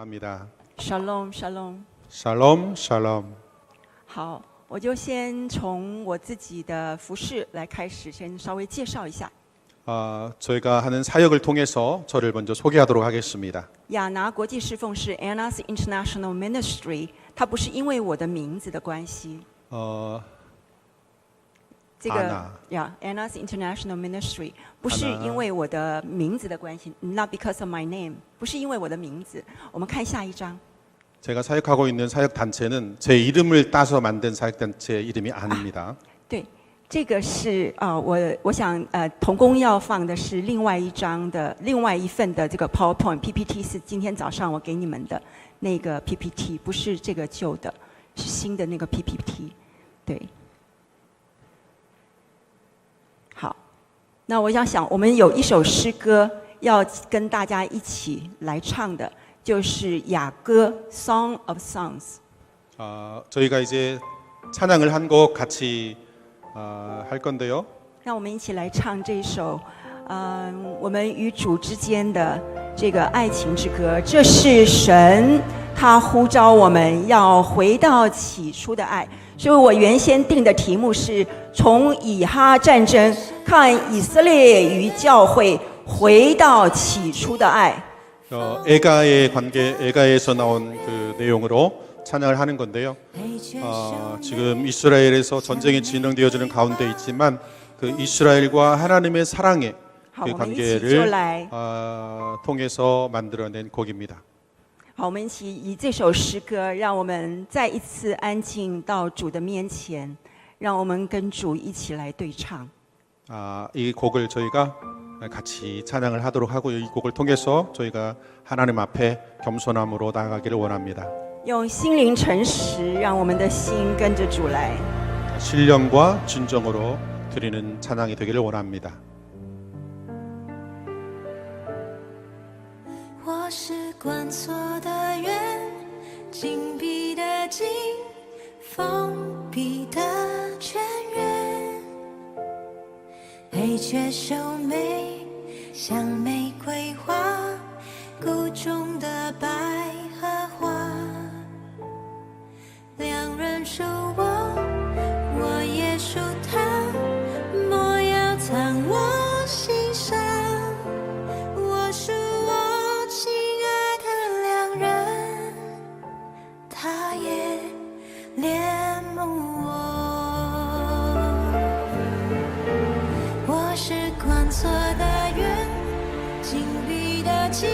합니다. Shalom, Shalom。 샬롬, 샬롬. 好，我就先从我自己的服饰来开始，先稍微介绍一下。 저희가 하는 사역을 통해서 저를 먼저 소개하도록 하겠습니다. 亚拿国际侍奉是 Anna's International Ministry， 它不是因为我的名字的关系。这个Anna's International Ministry 不是因为我的名字的关系 ，Not because of my name， 不是因为我的名字。我们看下一章。 제가 사역하고 있는 사역 단체는 제 이름을 따서 만든 사역 단체 이름이 아닙니다. 对，这个是我想同工要放的是另外一张的另外一份的这个 PowerPoint PPT， 是今天早上我给你们的那个 PPT， 不是这个旧的，是新的那个 PPT。对，好，那我想我们有一首诗歌要跟大家一起来唱的。 就是雅歌 Song of Songs。 저희가 이제 찬양을 한 곡 같이 할 건데요. 让我们一起来唱这首，我们与主之间的这个爱情之歌。这是神，他呼召我们要回到起初的爱。所以我原先定的题目是从以哈战争看以色列与教会回到起初的爱。 애가의 관계, 애가에서 나온 그 내용으로 찬양을 하는 건데요. 지금 이스라엘에서 전쟁이 진행되어지는 가운데 있지만 그 이스라엘과 하나님의 사랑의 그 관계를 통해서 만들어낸 곡입니다. 好，我们一起以这首诗歌，让我们再一次安静到主的面前，让我们跟主一起来对唱。 이 곡을 저희가 같이 찬양을 하도록 하고요. 이 곡을 통해서 저희가 하나님 앞에 겸손함으로 나아가기를 원합니다. 用心灵诚实，让我们的心跟着主来。 신령과 진정으로 드리는 찬양이 되기를 원합니다. 我是关锁的园，紧闭的井，封闭的泉源，黑雀秀美，像玫瑰花，谷中的百合花。两人属我，我也属他，莫要藏我心上。我属我亲爱的良人，他也恋慕我。我是关锁的园，紧闭的井，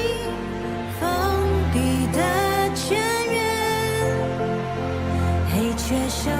封闭的泉源，黑雀秀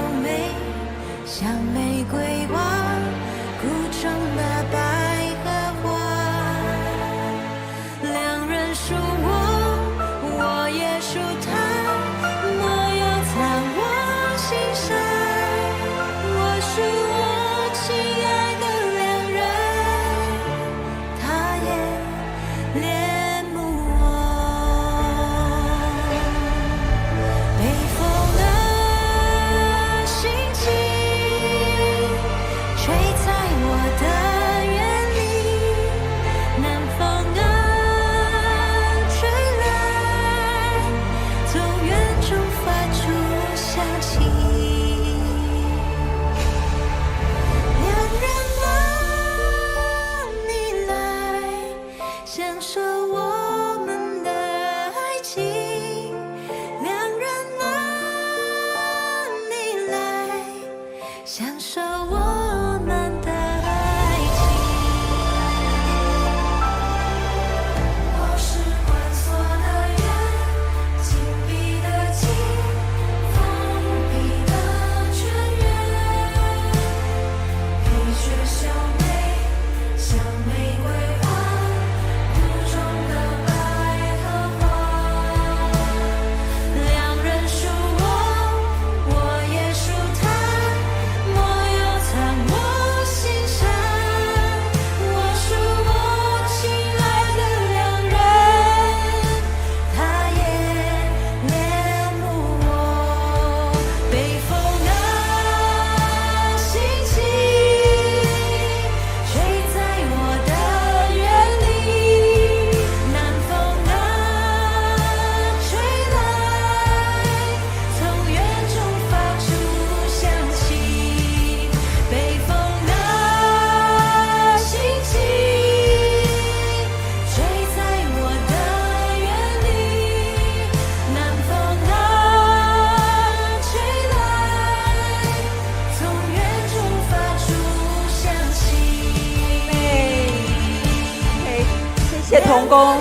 同工。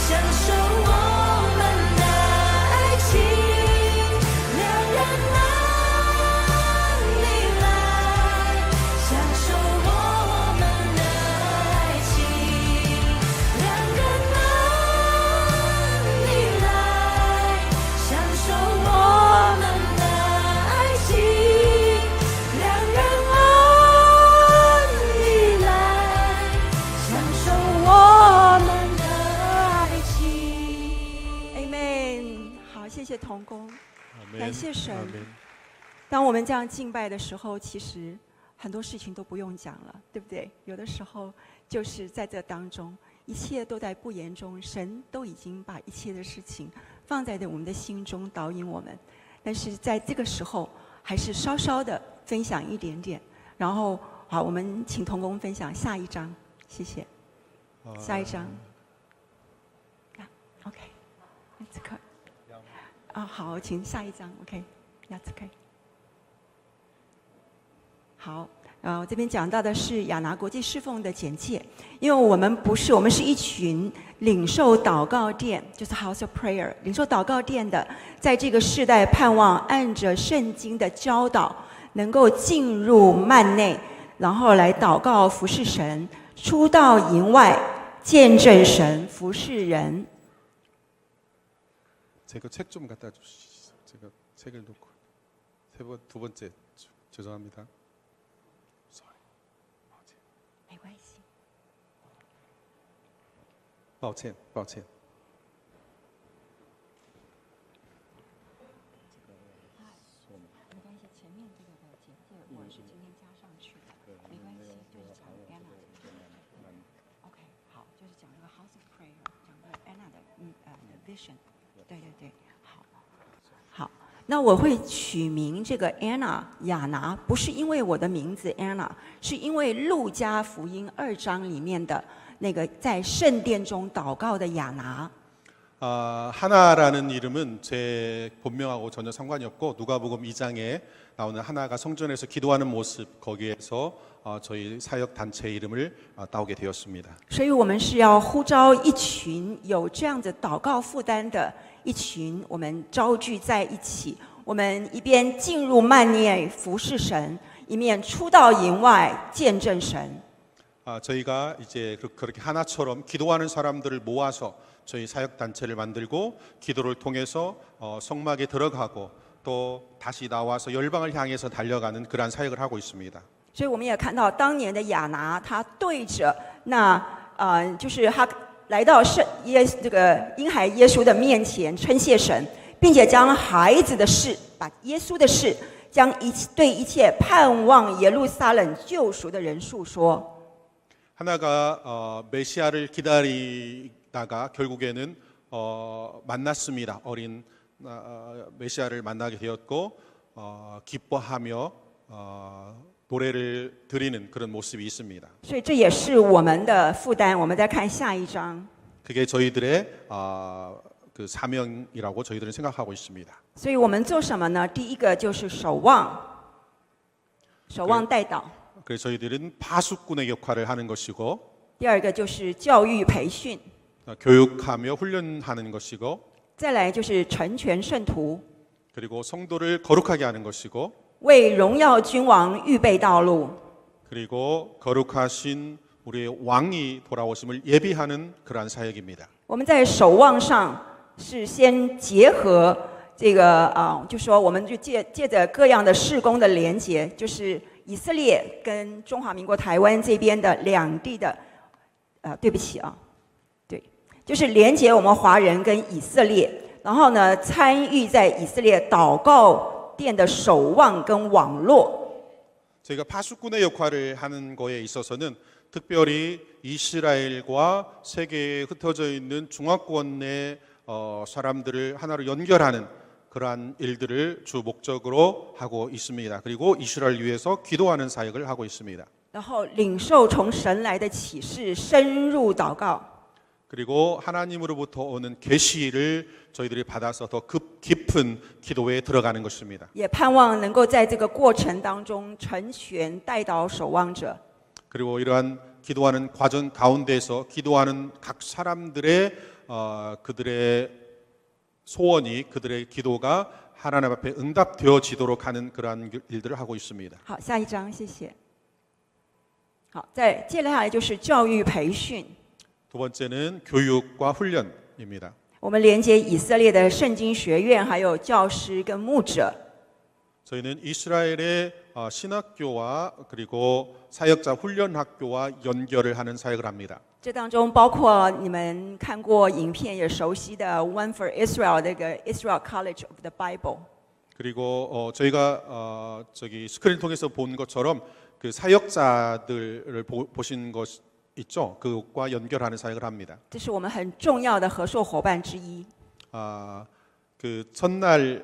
享受我们的爱情，两人哪里来？享受我们的爱情，两人哪里来？享受我们的爱情，两人哪里来？享受我们的爱情。 Amen。好，谢谢同工。 아멘. 感谢神。 아멘. 当我们这样敬拜的时候，其实很多事情都不用讲了，对不对？有的时候就是在这当中，一切都在不言中，神都已经把一切的事情放在我们的心中，导引我们。但是在这个时候，还是稍稍的分享一点点。然后，好，我们请同工分享下一章，谢谢。下一章。OK，这个。啊，好，请下一章。OK，that's OK。好，这边讲到的是亚拿国际侍奉的简介，因为我们是一群领受祷告殿，就是 House of Prayer， 领受祷告殿的，在这个世代盼望按着圣经的教导，能够进入幔内，然后来祷告服侍神，出到营外见证神，服侍人。 제가 책 좀 갖다 주시죠. 제가 책을 놓고 두 번째 죄송합니다. Sorry. 没关系。抱歉。没关系，前面这个的简介我是今天加上去的，没关系，就是讲 Anna。OK， 好，就是讲这个 House of Prayer， 讲这个 Anna 的vision。对，好。那我会取名这个 Anna 亚拿，不是因为我的名字 Anna， 是因为路加福音2章里面的那个在圣殿中祷告的亚拿。 하나라는 이름은 제 본명하고 전혀 상관이 없고 누가복음 2장에 나오는 하나가 성전에서 기도하는 모습 거기에서 저희 사역 단체 이름을 따오게 되었습니다. 所以我们是要呼召一群有这样子祷告负担的一群，我们召聚在一起，我们一边进入幔内服侍神，一面出到营外见证神。 저희가 이제 그렇게 하나처럼 기도하는 사람들을 모아서 저희 사역 단체를 만들고 기도를 통해서 성막에 들어가고 또 다시 나와서 열방을 향해서 달려가는 그러한 사역을 하고 있습니다. 所以我们也看到当年的亚拿，他对着就是他来到这个婴孩耶稣的面前称谢神，并且将孩子的事，把耶稣的事，将对一切盼望耶路撒冷救赎的人述说。 하나가 메시아를 기다리다가 결국에는 만났습니다. 어린 메시아를 만나게 되었고 기뻐하며 노래를 드리는 그런 모습이 있습니다. 所以这也是我们的负担。我们再看下一章。 그게 저희들의 그 사명이라고 저희들은 생각하고 있습니다. 所以我们做什么呢？第一个就是守望，守望代祷。 그래서 저희들은 파수꾼의 역할을 하는 것이고 第二个就是教育培训， 교육하며 훈련하는 것이고 再来就是成全圣徒， 그리고 성도를 거룩하게 하는 것이고 为荣耀君王预备道路。 그리고 거룩하신 우리의 왕이 돌아오심을 예비하는 그러한 사역입니다. 我们在守望上是先结合这个就说我们就借着各样的事工的连结，就是以色列跟中华民国台湾这边的两地的，对不起对，就是连结我们华人跟以色列，然后呢参与在以色列祷告殿的守望跟网络。 저희가 파수꾼의 역할을 하는 거에 있어서는 특별히 이스라엘과 세계에 흩어져 있는 중화권의 사람들을 하나로 연결하는 그러한 일들을 주 목적으로 하고 있습니다. 그리고 이스라엘 위해서 기도하는 사역을 하고 있습니다. 然后领受从神来的启示，深入祷告。 그리고 하나님으로부터 오는 계시를 저희들이 받아서 더 깊은 기도에 들어가는 것입니다. 也盼望能够在这个过程当中成全代祷守望者。 그리고 이러한 기도하는 과정 가운데서 기도하는 각 사람들의 그들의 소원이 그들의 기도가 하나님 앞에 응답되어지도록 하는 그러한 일들을 하고 있습니다. 好，下一章，谢谢。好，接下来就是教育培训。 두 번째는 교육과 훈련입니다. 我们连接以色列的圣经学院，还有教师跟牧者。 저희는 이스라엘의 신학교와 그리고 사역자 훈련학교와 연결을 하는 사역을 합니다. 这当中包括你们看过影片也熟悉的 One for Israel 那个 Israel College of the Bible。 그리고 저희가 저기 스크린 통해서 본 것처럼 그 사역자들을 보신 것 있죠? 그것과 연결하는 사역을 합니다. 这是我们很重要的合作伙伴之一。 그 첫날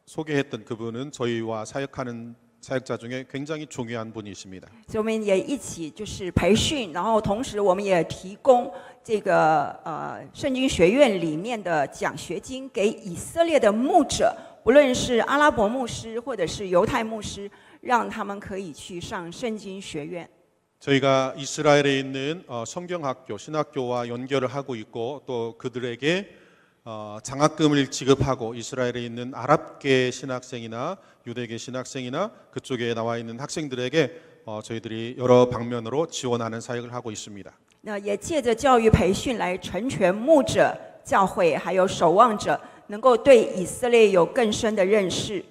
소개했던 그분은 저희와 사역하는 사역자 중에 굉장히 중요한 분이십니다. 所以我们也一起就是培训，然后同时我们也提供这个圣经学院里面的奖学金给以色列的牧者，不论是阿拉伯牧师或者是犹太牧师，让他们可以去上圣经学院。 저희가 이스라엘에 있는 성경학교, 신학교와 연결을 하고 있고 또 그들에게 장학금을 지급하고 이스라엘에 있는 아랍계 신학생이나 유대계 신학생이나 그쪽에 나와 있는 학생들에게 저희들이 여러 방면으로 지원하는 사역을 하고 있습니다. 那也借着教育培训来成全牧者、教会还有守望者，能够对以色列有更深的认识。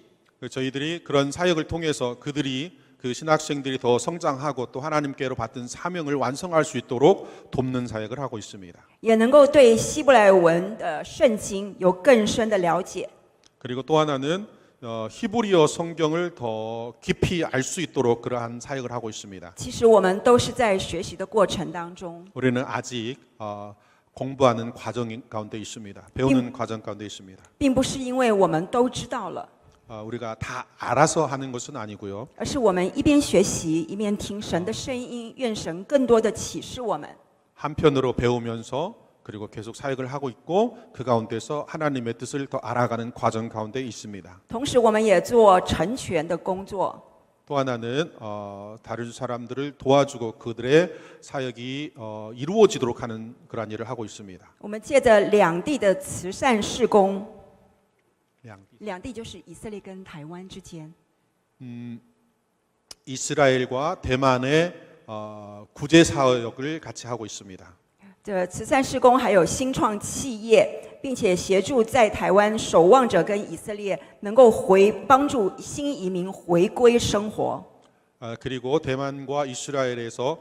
저희들이 그런 사역을 통해서 그들이 그 신학생들이 더 성장하고 또 하나님께로 받은 사명을 완성할 수 있도록 돕는 사역을 하고 있습니다. 也能够对希伯来文的圣经有更深的了解。 그리고 또 하나는 히브리어 성경을 더 깊이 알 수 있도록 그러한 사역을 하고 있습니다. 其实我们都是在学习的过程当中， 우리는 아직 공부하는 과정 가운데 있습니다. 배우는 과정 가운데 있습니다. 并不是因为我们都知道了， 우리가 다 알아서 하는 것은 아니고요. 而是我们一边学习一边听神的声音，愿神更多的启示我们。 한편으로 배우면서 그리고 계속 사역을 하고 있고 그 가운데서 하나님의 뜻을 더 알아가는 과정 가운데 있습니다. 同时，我们也做成全的工作。 또 하나는 다른 사람들을 도와주고 그들의 사역이 이루어지도록 하는 그런 일을 하고 있습니다. 我们借着两地的慈善事工， 양디. 两地就是以色列跟台湾之间， 이스라엘과 대만의 구제 사역을 같이 하고 있습니다. 这慈善事工还有新创企业，并且协助在台湾守望者跟以色列能够帮助新移民回归生活。 그리고 대만과 이스라엘에서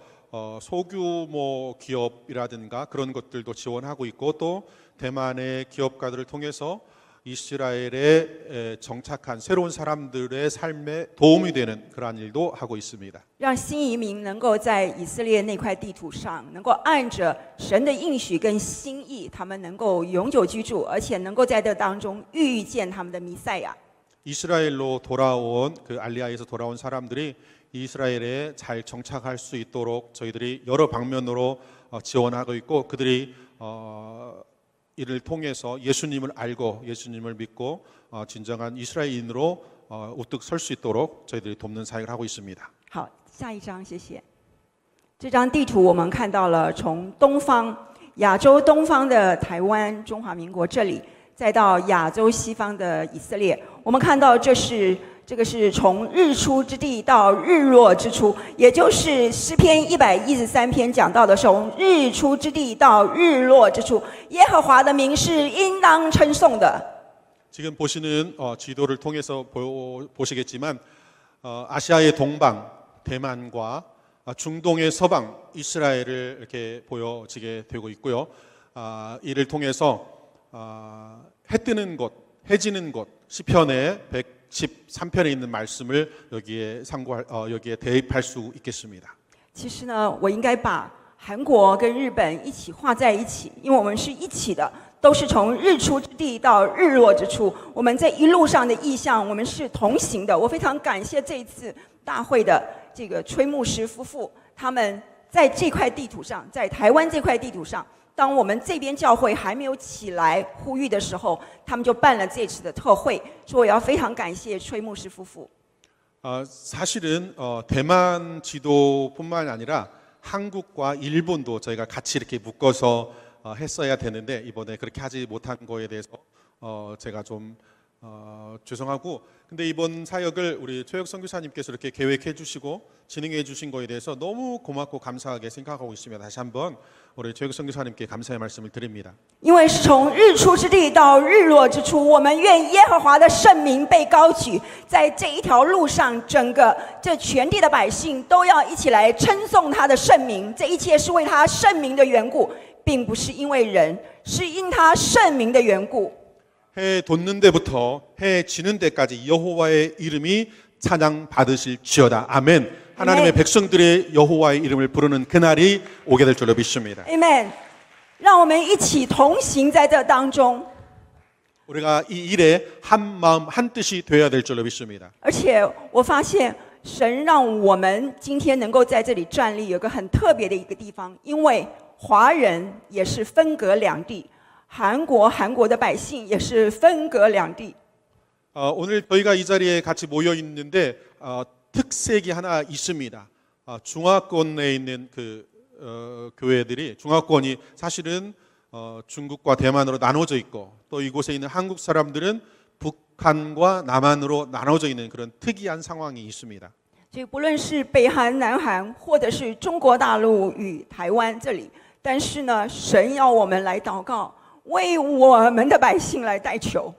소규모 기업이라든가 그런 것들도 지원하고 있고 또 대만의 기업가들을 통해서 이스라엘에 정착한 새로운 사람들의 삶에 도움이 되는 그러한 일도 하고 있습니다. 让新移民能够在以色列那块地图上，能够按着神的应许跟心意，他们能够永久居住，而且能够在这当中遇见他们的弥赛亚。 이스라엘로 돌아온 그 알리아에서 돌아온 사람들이 이스라엘에 잘 정착할 수 있도록 저희들이 여러 방면으로 지원하고 있고 그들이 이를 통해서 예수님을 알고 예수님을 믿고 진정한 이스라엘인으로 우뚝 설 수 있도록 저희들이 돕는 사역을 하고 있습니다. 好，下一张，谢谢。这张地图我们看到了从东方亚洲东方的台湾中华民国这里，再到亚洲西方的以色列，我们看到这个是从日出之地到日落之处，也就是诗篇113篇讲到的从日出之地到日落之处，耶和华的名是应当称颂的。 지금 보시는 지도를 통해서 보시겠지만 아시아의 동방 대만과 중동의 서방 이스라엘을 이렇게 보여지게 되고 있고요. 이를 통해서 해 뜨는 곳, 해 지는 곳 시편의 113편에 있는 말씀을 여기에 대입할 수 있겠습니다. 其实呢，我应该把韩国跟日本一起画在一起，因为我们是一起的，都是从日出之地到日落之处。我们在一路上的意向，我们是同行的。我非常感谢这一次大会的这个崔牧师夫妇，他们在这块地图上，在台湾这块地图上，当我们这边教会还没有起来呼吁的时候，他们就办了这次的特会，所以我要非常感谢崔牧师夫妇。 사실은 대만 지도뿐만 아니라 한국과 일본도 저희가 같이 이렇게 묶어서 했어야 되는데 이번에 그렇게 하지 못한 거에 대해서 제가 좀 죄송하고, 근데 이번 사역을 우리 최혁 선교사님께서 이렇게 계획해 주시고 진행해 주신 거에 대해서 너무 고맙고 감사하게 생각하고 있으며 다시 한번 우리 최혁 선교사님께 감사의 말씀을 드립니다. 因为是从日出之地到日落之处，我们愿耶和华的圣名被高举，在这一条路上，整个这全地的百姓都要一起来称颂他的圣名。这一切是为他圣名的缘故，并不是因为人，是因他圣名的缘故。 해 돋는 데부터 해 지는 데까지 여호와의 이름이 찬양 받으실지어다. 아멘. 하나님의 백성들의 여호와의 이름을 부르는 그날이 오게 될 줄로 믿습니다. Amen。让我们一起同行在这当中。 우리가 이 일에 한 마음 한 뜻이 되어야 될 줄로 믿습니다. 而且我发现神让我们今天能够在这里站立，有个很特别的一个地方，因为华人也是分隔两地。 韩国的百姓也是分隔两地。 오늘 저희가 이 자리에 같이 모여 있는데 특색이 하나 있습니다. 중화권에 있는 그 교회들이 중화권이 사실은 중국과 대만으로 나눠져 있고 또 이곳에 있는 한국 사람들은 북한과 남한으로 나눠져 있는 그런 특이한 상황이 있습니다. 所以不论是北韩、南韩，或者是中国大陆与台湾这里，但是呢，神要我们来祷告。 为我们的百姓来代求。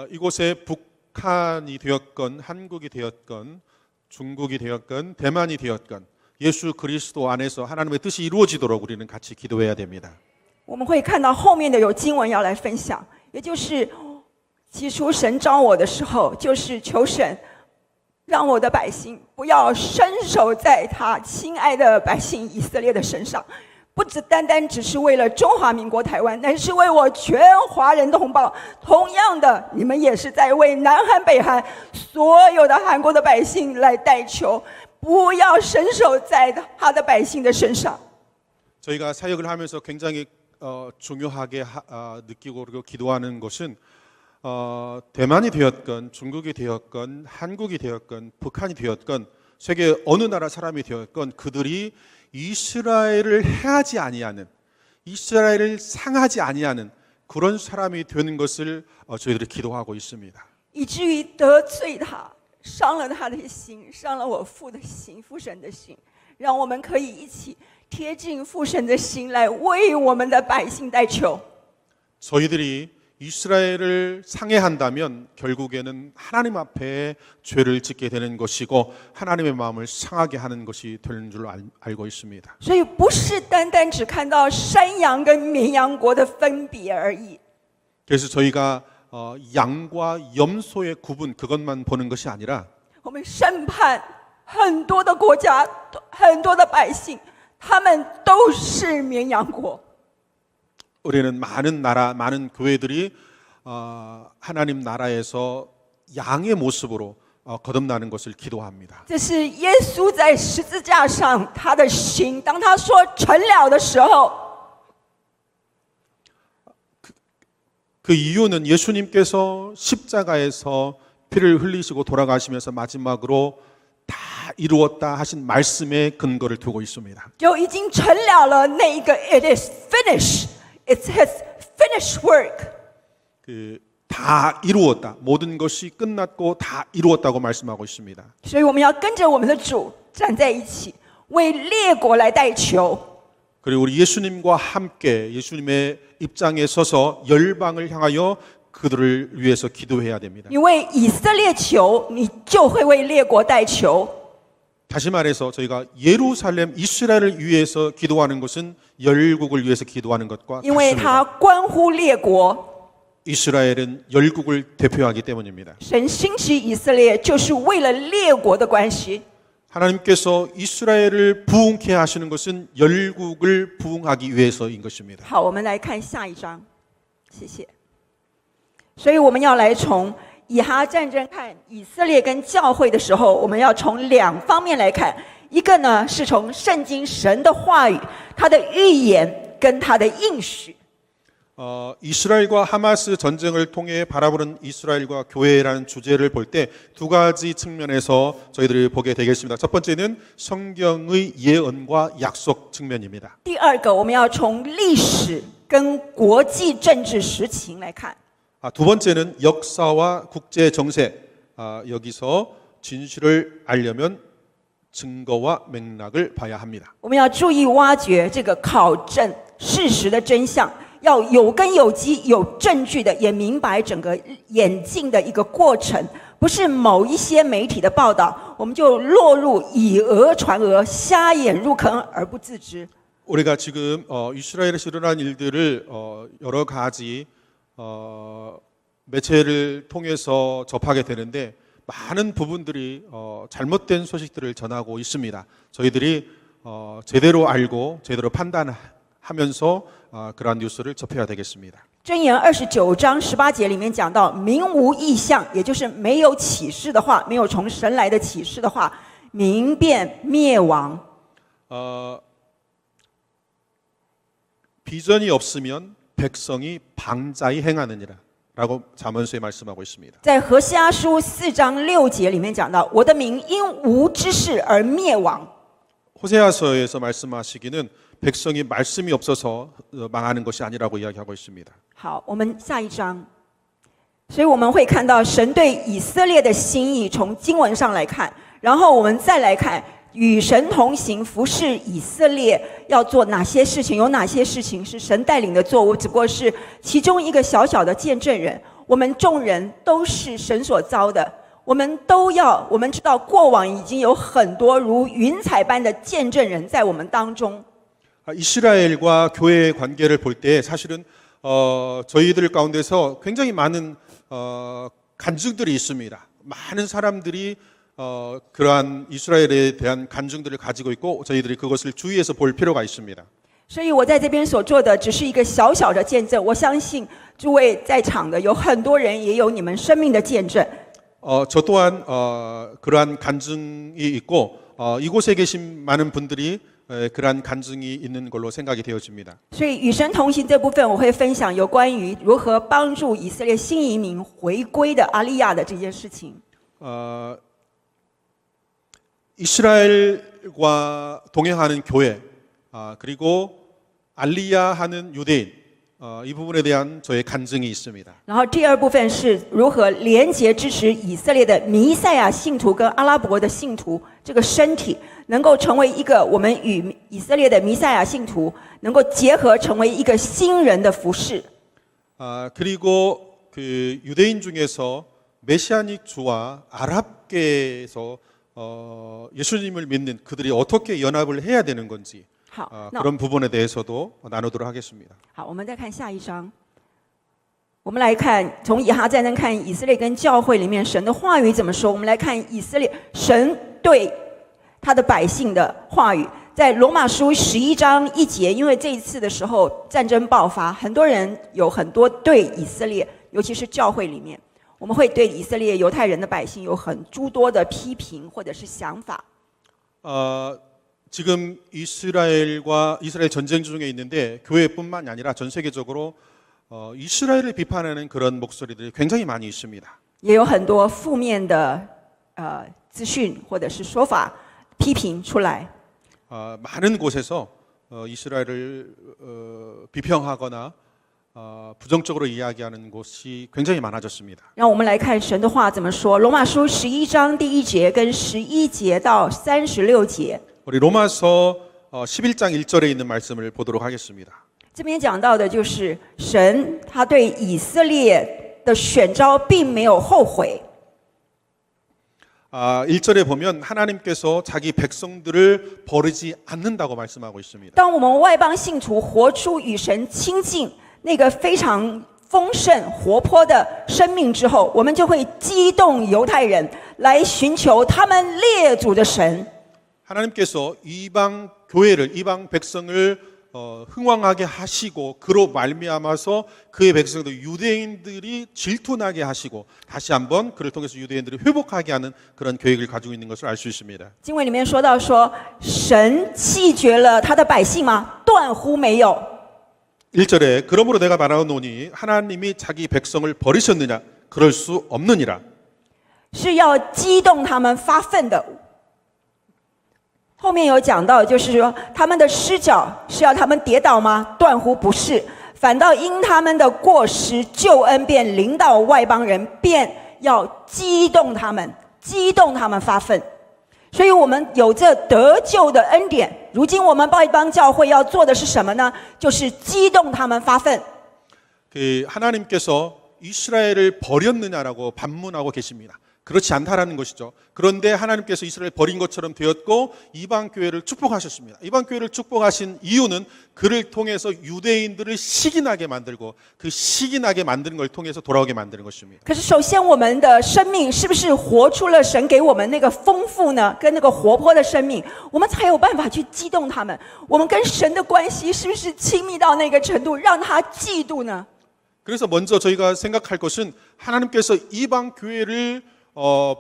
이곳에 북한이 되었건 한국이 되었건 중국이 되었건 대만이 되었건 예수 그리스도 안에서 하나님의 뜻이 이루어지도록 우리는 같이 기도해야 됩니다. 我们会看到后面的有经文要来分享，也就是起初神召我的时候，就是求神让我的百姓不要伸手在他亲爱的百姓以色列的身上。 不只单单只是为了中华民国台湾，乃是为我全华人同胞。同样的，你们也是在为南韩、北韩所有的韩国的百姓来代求，不要伸手在他的百姓的身上。 저희가 사역을 하면서 굉장히 중요하게 느끼고 그리고 기도하는 것은 대만이 되었건 중국이 되었건 한국이 되었건 북한이 되었건 세계 어느 나라 사람이 되었건 그들이 이스라엘을 해하지 아니하는 이스라엘을 상하지 아니하는 그런 사람이 되는 것을 저희들이 기도하고 있습니다. 以至于得罪他，伤了他的心，伤了我父的心，父神的心，让我们可以一起贴近父神的心，来为我们的百姓代求。 저희들이 이스라엘을 상해한다면 결국에는 하나님 앞에 죄를 짓게 되는 것이고 하나님의 마음을 상하게 하는 것이 되는 줄로 알고 있습니다. 所以不是单单只看到山羊跟绵羊国的分别而已。 그래서 저희가 양과 염소의 구분 그것만 보는 것이 아니라 我们审判很多的国家，很多的百姓，他们都是绵羊国。 우리는 많은 나라, 많은 교회들이 하나님 나라에서 양의 모습으로 거듭나는 것을 기도합니다. 这是耶稣在十字架上他的心，当他说成了的时候， 그 이유는 예수님께서 십자가에서 피를 흘리시고 돌아가시면서 마지막으로 다 이루었다 하신 말씀에 근거를 두고 있습니다. 就已经成了了那一个 It is finished. It's his finished work. 다 이루었다. 모든 것이 끝났고 다 이루었다고 말씀하고 있습니다. 所以我们要跟着我们的主站在一起，为列国来代求。 그리고 우리 예수님과 함께 예수님의 입장에 서서 열방을 향하여 그들을 위해서 기도해야 됩니다. 你为以色列求，你就会为列国代求。 다시 말해서 저희가 예루살렘 이스라엘을 위해서 기도하는 것은 열국을 위해서 기도하는 것과 因为它 같습니다. 关乎列国。 이스라엘은 열국을 대표하기 때문입니다. 神兴起以色列，就是为了列国的关系。 하나님께서 이스라엘을 부흥케 하시는 것은 열국을 부흥하기 위해서인 것입니다. 好，我们来看下一章，谢谢。所以我们要来从以哈战争看以色列跟教会的时候，我们要从两方面来看。一个呢是从圣经神的话语，他的预言跟他的应许。 이스라엘과 하마스 전쟁을 통해 바라보는 이스라엘과 교회라는 주제를 볼 때 두 가지 측면에서 저희들이 보게 되겠습니다. 첫 번째는 성경의 예언과 약속 측면입니다. 第二个，我们要从历史跟国际政治实情来看。 두 번째는 역사와 국제 정세. 여기서 진실을 알려면 증거와 맥락을 봐야 합니다. 我们要注意挖掘这个考证事实的真相，要有根有基、有证据的，也明白整个演进的一个过程，不是某一些媒体的报道，我们就落入以讹传讹、瞎眼入坑而不自知。 우리가 지금 이스라엘에서 일어난 일들을 여러 가지 매체를 통해서 접하게 되는데 많은 부분들이 잘못된 소식들을 전하고 있습니다. 저희들이 제대로 알고 제대로 판단하면서 그러한 뉴스를 접해야 되겠습니다. 箴言29章18节里面讲到，民无异象，也就是没有启示的话，没有从神来的启示的话，民便灭亡。 비전이 없으면 백성이 방자히 행하느니라 라고 잠언서에 말씀하고 있습니다. 在何西阿书4章6节里面讲到，我的民因无知识而灭亡。 호세아서에서 말씀하시기는 백성이 말씀이 없어서 망하는 것이 아니라고 이야기하고 있습니다. 好，我们下一章。所以我们会看到神对以色列的心意，从经文上来看，然后我们再来看与神同行服侍以色列要做哪些事情，有哪些事情是神带领的作物，只不过是其中一个小小的见证人。我们众人都是神所造的，我们知道过往已经有很多如云彩般的见证人在我们当中。 이스라엘과 교회의 관계를 볼 때 사실은 저희들 가운데서 굉장히 많은 간증들이 있습니다. 많은 사람들이 그러한 이스라엘에 대한 간증들을 가지고 있고 저희들이 그것을 주의해서 볼 필요가 있습니다. 所以我在这边所做的只是一个小小的见证，我相信诸位在场的有很多人也有你们生命的见证。 저 또한 그러한 간증이 있고 이곳에 계신 많은 분들이 그러한 간증이 있는 걸로 생각이 되어집니다. 所以与神同行这部分，我会分享有关于如何帮助以色列新移民回归的阿利亚的这件事情。 이스라엘과 동행하는 교회 그리고 알리야하는 유대인 이 부분에 대한 저의 간증이 있습니다. 然后第二部分是如何连结支持以色列的弥赛亚信徒跟阿拉伯的信徒这个身体，能够成为一个我们与以色列的弥赛亚信徒能够结合，成为一个新人的服饰。 그리고 그 유대인 중에서 메시아닉 주와 아랍계에서 예수님을 믿는 그들이 어떻게 연합을 해야 되는 건지 好， 그런 부분에 대해서도 나누도록 하겠습니다. 好，我们再看下一章。我们来看从以哈战争看以色列跟教会里面神的话语怎么说。我们来看以色列神对他的百姓的话语，在罗马书11章1节，因为这一次的时候战争爆发，很多人有很多对以色列，尤其是教会里面，我们会对以色列犹太人的百姓有诸多的批评或者是想法。 지금 이스라엘 전쟁 중에 있는데 교회뿐만이 아니라 전 세계적으로 이스라엘을 비판하는 그런 목소리들이 굉장히 많이 있습니다. 也有很多负面的资讯或者是说法批评出来。 많은 곳에서 이스라엘을 비평하거나 부정적으로 이야기하는 곳이 굉장히 많아졌습니다. 让我们来看神的话怎么说。罗马书11章第1节跟11节到36节。 우리 로마서 11장 1절에 있는 말씀을 보도록 하겠습니다. 这边讲到的就是神他对以色列的选召并没有后悔。 1절에 보면 하나님께서 자기 백성들을 버리지 않는다고 말씀하고 있습니다. 当我们外邦信徒活出与神亲近那个非常丰盛活泼的生命之后，我们就会激动犹太人来寻求他们列祖的神。 하나님께서 이방 교회를 이방 백성을 흥왕하게 하시고 그로 말미암아서 그의 백성들 유대인들이 질투나게 하시고 다시 한번 그를 통해서 유대인들이 회복하게 하는 그런 계획을 가지고 있는 것을 알 수 있습니다. 经文里面说到说，神弃绝了他的百姓吗？断乎没有。 1절에 그러므로 내가 말하노니 하나님이 자기 백성을 버리셨느냐 그럴 수 없느니라. 是要激动他们发愤的。后面有讲到，就是说他们的失脚是要他们跌倒吗？断乎不是，反倒因他们的过失，救恩便临到外邦人，便要激动他们发愤。所以我们有这得救的恩典，如今我们外邦教会要做的是什么呢？就是激动他们发愤。 하나님께서 이스라엘을 버렸느냐라고 반문하고 계십니다. 그렇지 않다라는 것이죠. 그런데 하나님께서 이스라엘 버린 것처럼 되었고 이방 교회를 축복하셨습니다. 이방 교회를 축복하신 이유는 그를 통해서 유대인들을 시기나게 만들고 그 시기나게 만드는 걸 통해서 돌아오게 만드는 것입니다. 可是首先我们的生命是不是活出了神给我们那个丰富呢？跟那个活泼的生命，我们才有办法去激动他们。我们跟神的关系是不是亲密到那个程度，让他嫉妒呢？ 그래서 먼저 저희가 생각할 것은 하나님께서 이방 교회를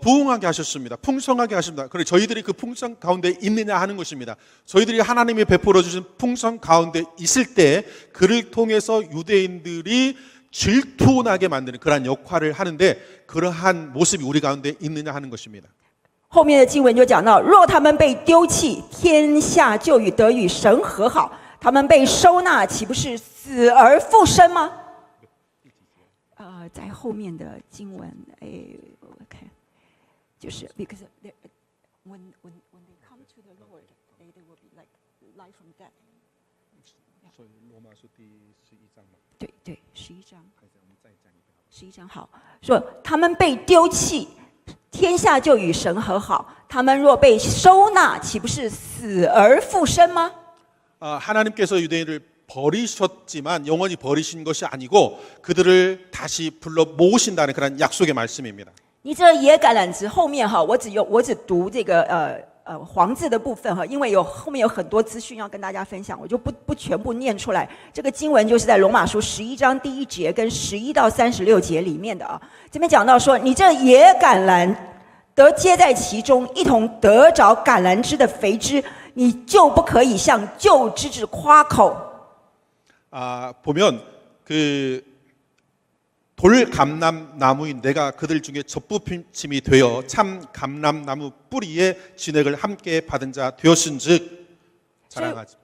부흥하게 하셨습니다. 풍성하게 하십니다. 그리고 저희들이 그 풍성 가운데 있느냐 하는 것입니다. 저희들이 하나님이 베풀어 주신 풍성 가운데 있을 때 그를 통해서 유대인들이 질투나게 만드는 그러한 역할을 하는데 그러한 모습이 우리 가운데 있느냐 하는 것입니다. 后面的经文就讲到，若他们被丢弃，天下就得与神和好；他们被收纳，岂不是死而复生吗？在后面的经文，我看，就是 because when they come to the Lord, they will be like life from death. 罗马书第11章嘛。对对，11章。11章好，说他们被丢弃，天下就与神和好；他们若被收纳，岂不是死而复生吗？ 하나님께서 유대인을 버리셨지만 영원히 버리신 것이 아니고 그들을 다시 불러 모으신다는 그런 약속의 말씀입니다. 你这野橄榄枝后面哈，我只读这个黄字的部分哈，因为后面有很多资讯要跟大家分享，我就不全部念出来。这个经文就是在罗马书11章第1节跟11到36节里面的啊。这边讲到说，你这野橄榄得接在其中，一同得着橄榄枝的肥枝，你就不可以向旧枝子夸口。 보면 그 돌감람나무인 내가 그들 중에 접붙임이 되어 참 감람나무 뿌리에 진액을 함께 받은 자 되었은즉 자랑하지.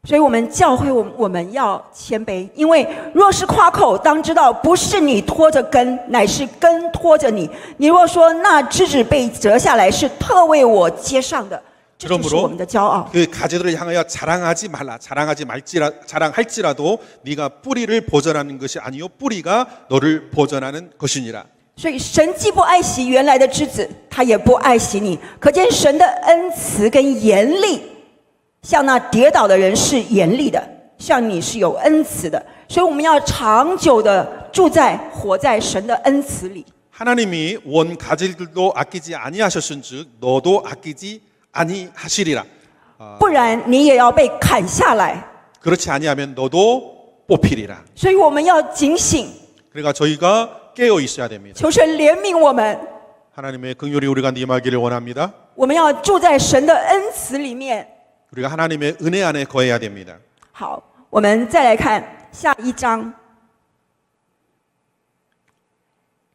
所以我们教会我们要谦卑，因为若是夸口，当知道不是你拖着根，乃是根拖着你。你若说那枝子被折下来是特为我接上的，这就是我们的骄傲。 그 가지들을 향하여 자랑하지 말라. 자랑할지라도 네가 뿌리를 보전하는 것이 아니요 뿌리가 너를 보전하는 것이니라. 所以神既不爱惜原来的枝子，他也不爱惜你。可见神的恩慈跟严厉，像那跌倒的人是严厉的，像你是有恩慈的。所以我们要长久的活在神的恩慈里。 하나님이 원 가지들도 아끼지 아니하셨은즉 너도 아끼지 아니하시리라. 不然你也要被砍下来。 그렇지 아니하면 너도 뽑히리라. 所以我们要警醒， 그러니까 저희가 깨어 있어야 됩니다. 求神怜悯我们。 하나님의 긍휼이 우리가 임하기를 원합니다. 我们要住在神的恩慈里面。 우리가 하나님의 은혜 안에 거해야 됩니다. 好，我们再来看下一章。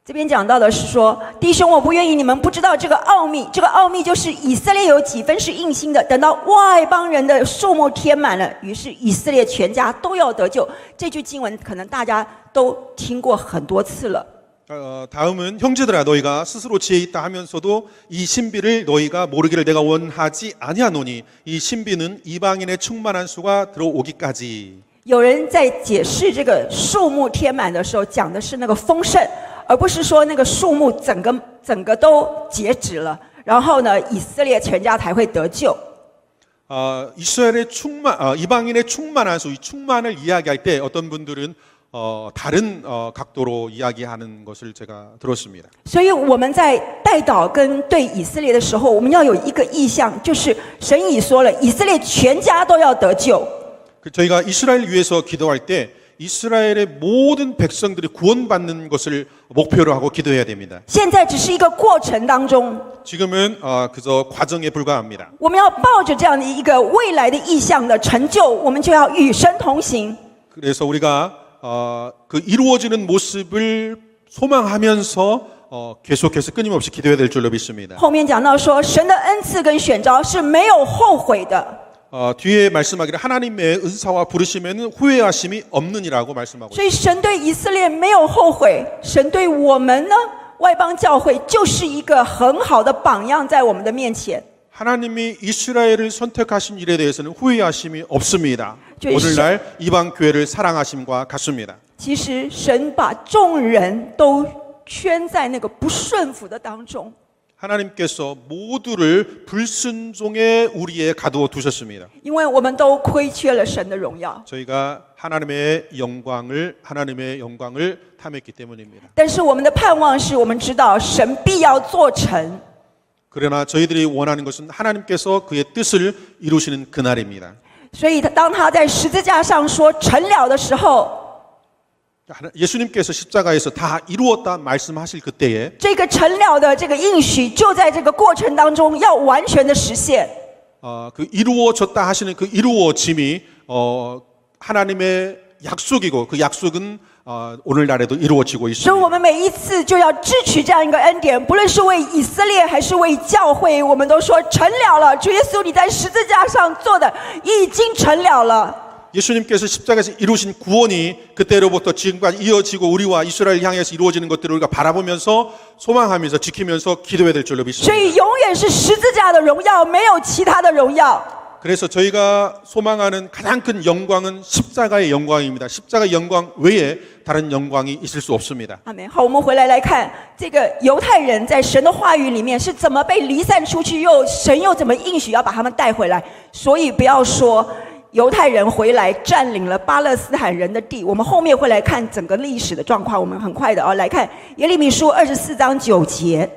这边讲到的是说，弟兄，我不愿意你们不知道这个奥秘。这个奥秘就是以色列有几分是硬心的，等到外邦人的数目填满了，于是以色列全家都要得救。这句经文可能大家都听过很多次了。 다음은 형제들아 너희가 스스로 지혜 있다 하면서도 이 신비를 너희가 모르기를 내가 원하지 아니하노니 이 신비는 이방인의 충만한 수가 들어오기까지. 有人在解释这个数目填满的时候，讲的是那个丰盛。 而不是说那个数目整个都截止了，然后呢，以色列全家才会得救。 이스라엘의 이방인의 충만한 수, 이 충만을 이야기할 때 어떤 분들은 다른 각도로 이야기하는 것을 제가 들었습니다. 所以我们在代祷跟对以色列的时候，我们要有一个意向，就是神已说了，以色列全家都要得救。 저희가 이스라엘 위해서 기도할 때. 이스라엘의 모든 백성들이 구원받는 것을 목표로 하고 기도해야 됩니다. 现在只是一个过程当中， 지금은 그저 과정에 불과합니다. 我们要抱着这样的一个未来的意向的成就，我们就要与神同行。 그래서 우리가 그 이루어지는 모습을 소망하면서 계속해서 끊임없이 기도해야 될 줄로 믿습니다. 后面讲到说，神的恩赐跟选召是没有后悔的。 뒤에 말씀하기를 하나님의 은사와 부르심에는 후회하심이 없느니라고 말씀하고 所以神对以色列没有后悔，神对我们呢，外邦教会就是一个很好的榜样在我们的面前。 하나님이 이스라엘을 선택하신 일에 대해서는 후회하심이 없습니다.就是 오늘날 이방 교회를 사랑하심과 같습니다. 其实神把众人都圈在那个不顺服的当中， 하나님께서 모두를 불순종의 우리에 가두어 두셨습니다. 因为我们都亏缺了神的荣耀。 저희가 하나님의 영광을 탐했기 때문입니다. 但是我们的盼望是我们知道神必要做成。 그러나 저희들이 원하는 것은 하나님께서 그의 뜻을 이루시는 그날입니다. 所以当他在十字架上说成了的时候， 예수님께서 십자가에서 다 이루었다 말씀하실 그때에 这个成了的这个应许就在这个过程当中要完全的实现。 그 이루어졌다 하시는 그 이루어짐이 하나님의 약속이고 그 약속은 오늘날에도 이루어지고 所以 있습니다. 我们每一次就要支取这样一个恩典，不论是为以色列还是为教会，我们都说成了了。主耶稣，你在十字架上做的已经成了了。 예수님께서 십자가에서 이루신 구원이 그때로부터 지금까지 이어지고 우리와 이스라엘 향해서 이루어지는 것들을 우리가 바라보면서 소망하면서 지키면서 기도해야 될 줄로 所 믿습니다. 以永远是十字架的荣耀，没有其他的荣耀。 그래서 저희가 소망하는 가장 큰 영광은 십자가의 영광입니다. 십자가 영광 외에 다른 영광이 있을 수 없습니다. 阿门。好，我们回来看这个犹太人在神的话语里面是怎么被离散出去，神又怎么应许要把他们带回来。所以不要说犹太人回来占领了巴勒斯坦人的地，我们后面会来看整个历史的状况。我们很快的来看耶利米书24章9节。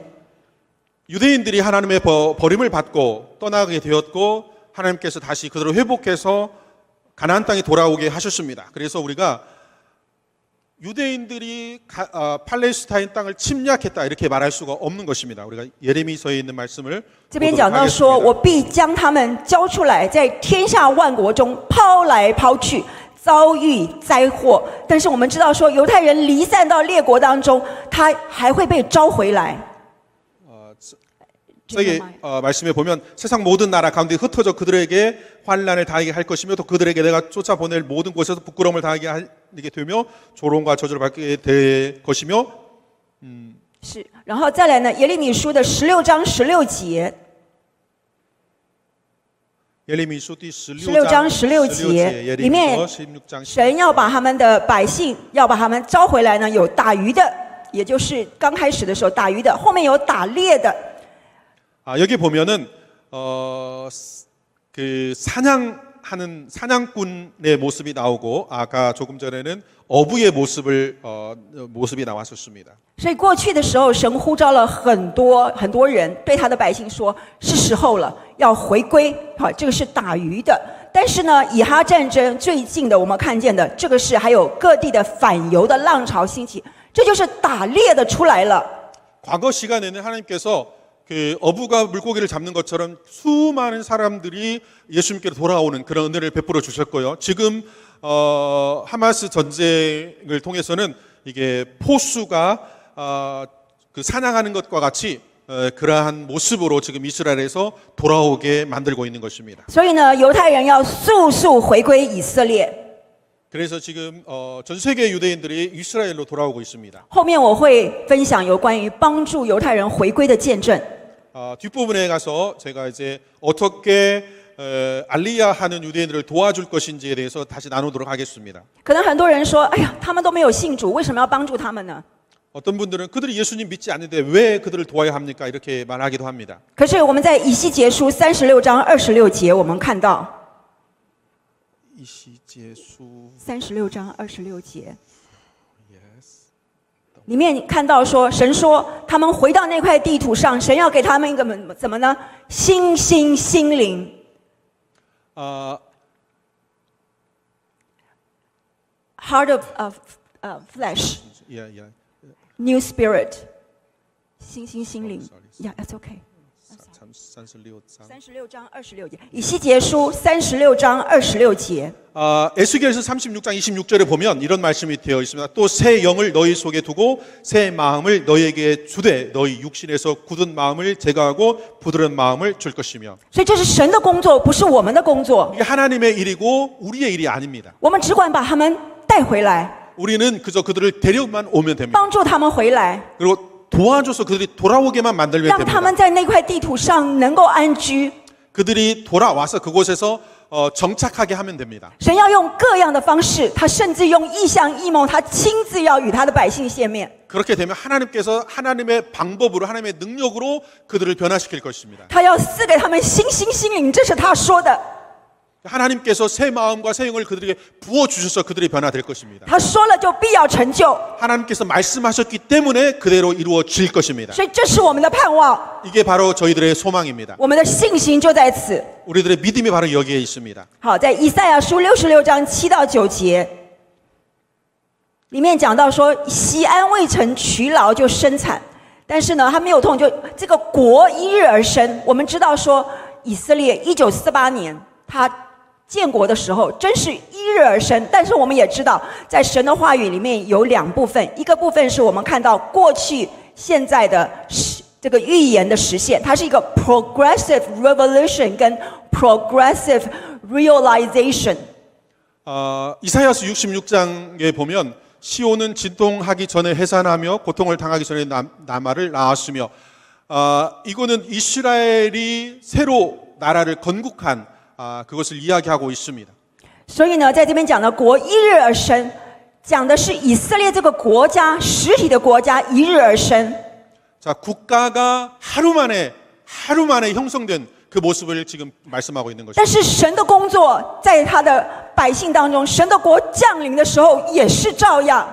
유대인들이 하나님의 버림을 받고 떠나게 되었고 하나님께서 다시 그들을 회복해서 가나안 땅에 돌아오게 하셨습니다. 그래서 우리가 유대인들이 팔레스타인 땅을 침략했다 이렇게 말할 수가 없는 것입니다. 우리가 예레미서에 있는 말씀을 这边讲到说，我必将他们交出来，在天下万国中抛来抛去，遭遇灾祸。但是我们知道说，犹太人离散到列国当中，他还会被招回来。 저희 말씀에 보면 세상 모든 나라 가운데 흩어져 그들에게 환난을 당하게 할 것이며 또 그들에게 내가 쫓아보낼 모든 곳에서 부끄러움을 당하게 하게 되며 조롱과 저주를 받게 될 것이며 是，然后再来呢，耶利米书的16章16节。 예레미서第16 16章 장 16节里面 예레미서 16장 神要把他们的百姓，要把他们招回来呢，有打鱼的，也就是刚开始的时候打鱼的，后面有打猎的。 여기 보면은 그 사냥하는 사냥꾼의 모습이 나오고 아까 조금 전에는 어부의 모습이 나왔었습니다. 所以过去的时候，神呼召了很多人，对他的百姓说：“是时候了，要回归。”好，这个是打鱼的。但是呢，以哈战争最近的我们看见的，这个是还有各地的反犹的浪潮兴起，这就是打猎的出来了。 과거 시간에는 하나님께서 그 어부가 물고기를 잡는 것처럼 수많은 사람들이 예수님께로 돌아오는 그런 은혜를 베풀어 주셨고요. 지금 하마스 전쟁을 통해서는 이게 포수가 그 사냥하는 것과 같이 그러한 모습으로 지금 이스라엘에서 돌아오게 만들고 있는 것입니다. 所以呢，犹太人要速速回归以色列。 그래서 지금 전 세계 유대인들이 이스라엘로 돌아오고 있습니다. 后面我会分享有关于帮助犹太人回归的见证。 뒷부분에 가서 제가 이제 어떻게 알리야하는 유대인들을 도와줄 것인지에 대해서 다시 나누도록 하겠습니다. 可能很多人说：“哎呀，他们都没有信主，为什么要帮助他们呢？” 어떤 분들은 그들이 예수님 믿지 않는데 왜 그들을 도와야 합니까? 이렇게 말하기도 합니다. 可是我们在以西结书36章26节，我们看到 이시제수 36章26节。 里面看到说，神说他们回到那块地图上，神要给他们一个怎么呢？心灵。Heart of flesh, new spirit. 心灵。Yeah, that's okay. 36章26节，以西结书36章26节。 에스겔서 36장 26절에 보면 이런 말씀이 되어 있습니다. 또 새 영을 너희 속에 두고 새 마음을 너희에게 주되 너희 육신에서 굳은 마음을 제거하고 부드러운 마음을 줄 것이며. 所以这是神的工作，不是我们的工作。 이게 하나님의 일이고 우리의 일이 아닙니다. 我们只管把他们带回来， 우리는 그저 그들을 데려만 오면 됩니다. 帮助他们回来， 그리고 도와줘서 그들이 돌아오게만 만들면 让他们 됩니다. 在那块地图上能够安居。 그들이 돌아와서 그곳에서 정착하게 하면 됩니다. 神要用各样的方式，他甚至用异象异梦，他亲自要与他的百姓见面。 그렇게 되면 하나님께서 하나님의 방법으로 하나님의 능력으로 그들을 변화시킬 것입니다. 他要赐给他们新心心灵，这是他说的。 하나님께서 새 마음과 새 영을 그들에게 부어주셔서 그들이 변화될 것입니다. 他说了就必要成就， 하나님께서 말씀하셨기 때문에 그대로 이루어질 것입니다. 所以这是我们的盼望， 이게 바로 저희들의 소망입니다. 我们的信心就在此。 우리들의 믿음이 바로 여기에 있습니다. 好，在以赛亚书66章7到9节里面讲到说，西安未曾劬劳就生产，但是呢，他没有痛，就这个国一日而生。我们知道说，以色列1948年他建国的时候，真是一日而生。但是我们也知道，在神的话语里面有两部分，一个部分是我们看到过去、现在的这个预言的实现，它是一个 progressive revolution 跟 progressive realization。 이사야서 66장에 보면 시온은 진통하기 전에 해산하며 고통을 당하기 전에 나마를 낳았으며 이거는 이스라엘이 새로 나라를 건국한 그것을 이야기하고 있습니다. 所以呢，在这边讲的国一日而生，讲的是以色列这个国家实体的国家一日而生。 자, 국가가 하루 만에 형성된 그 모습을 지금 말씀하고 있는 것입니다. 但是神的工作在他的百姓当中，神的国降临的时候也是照样。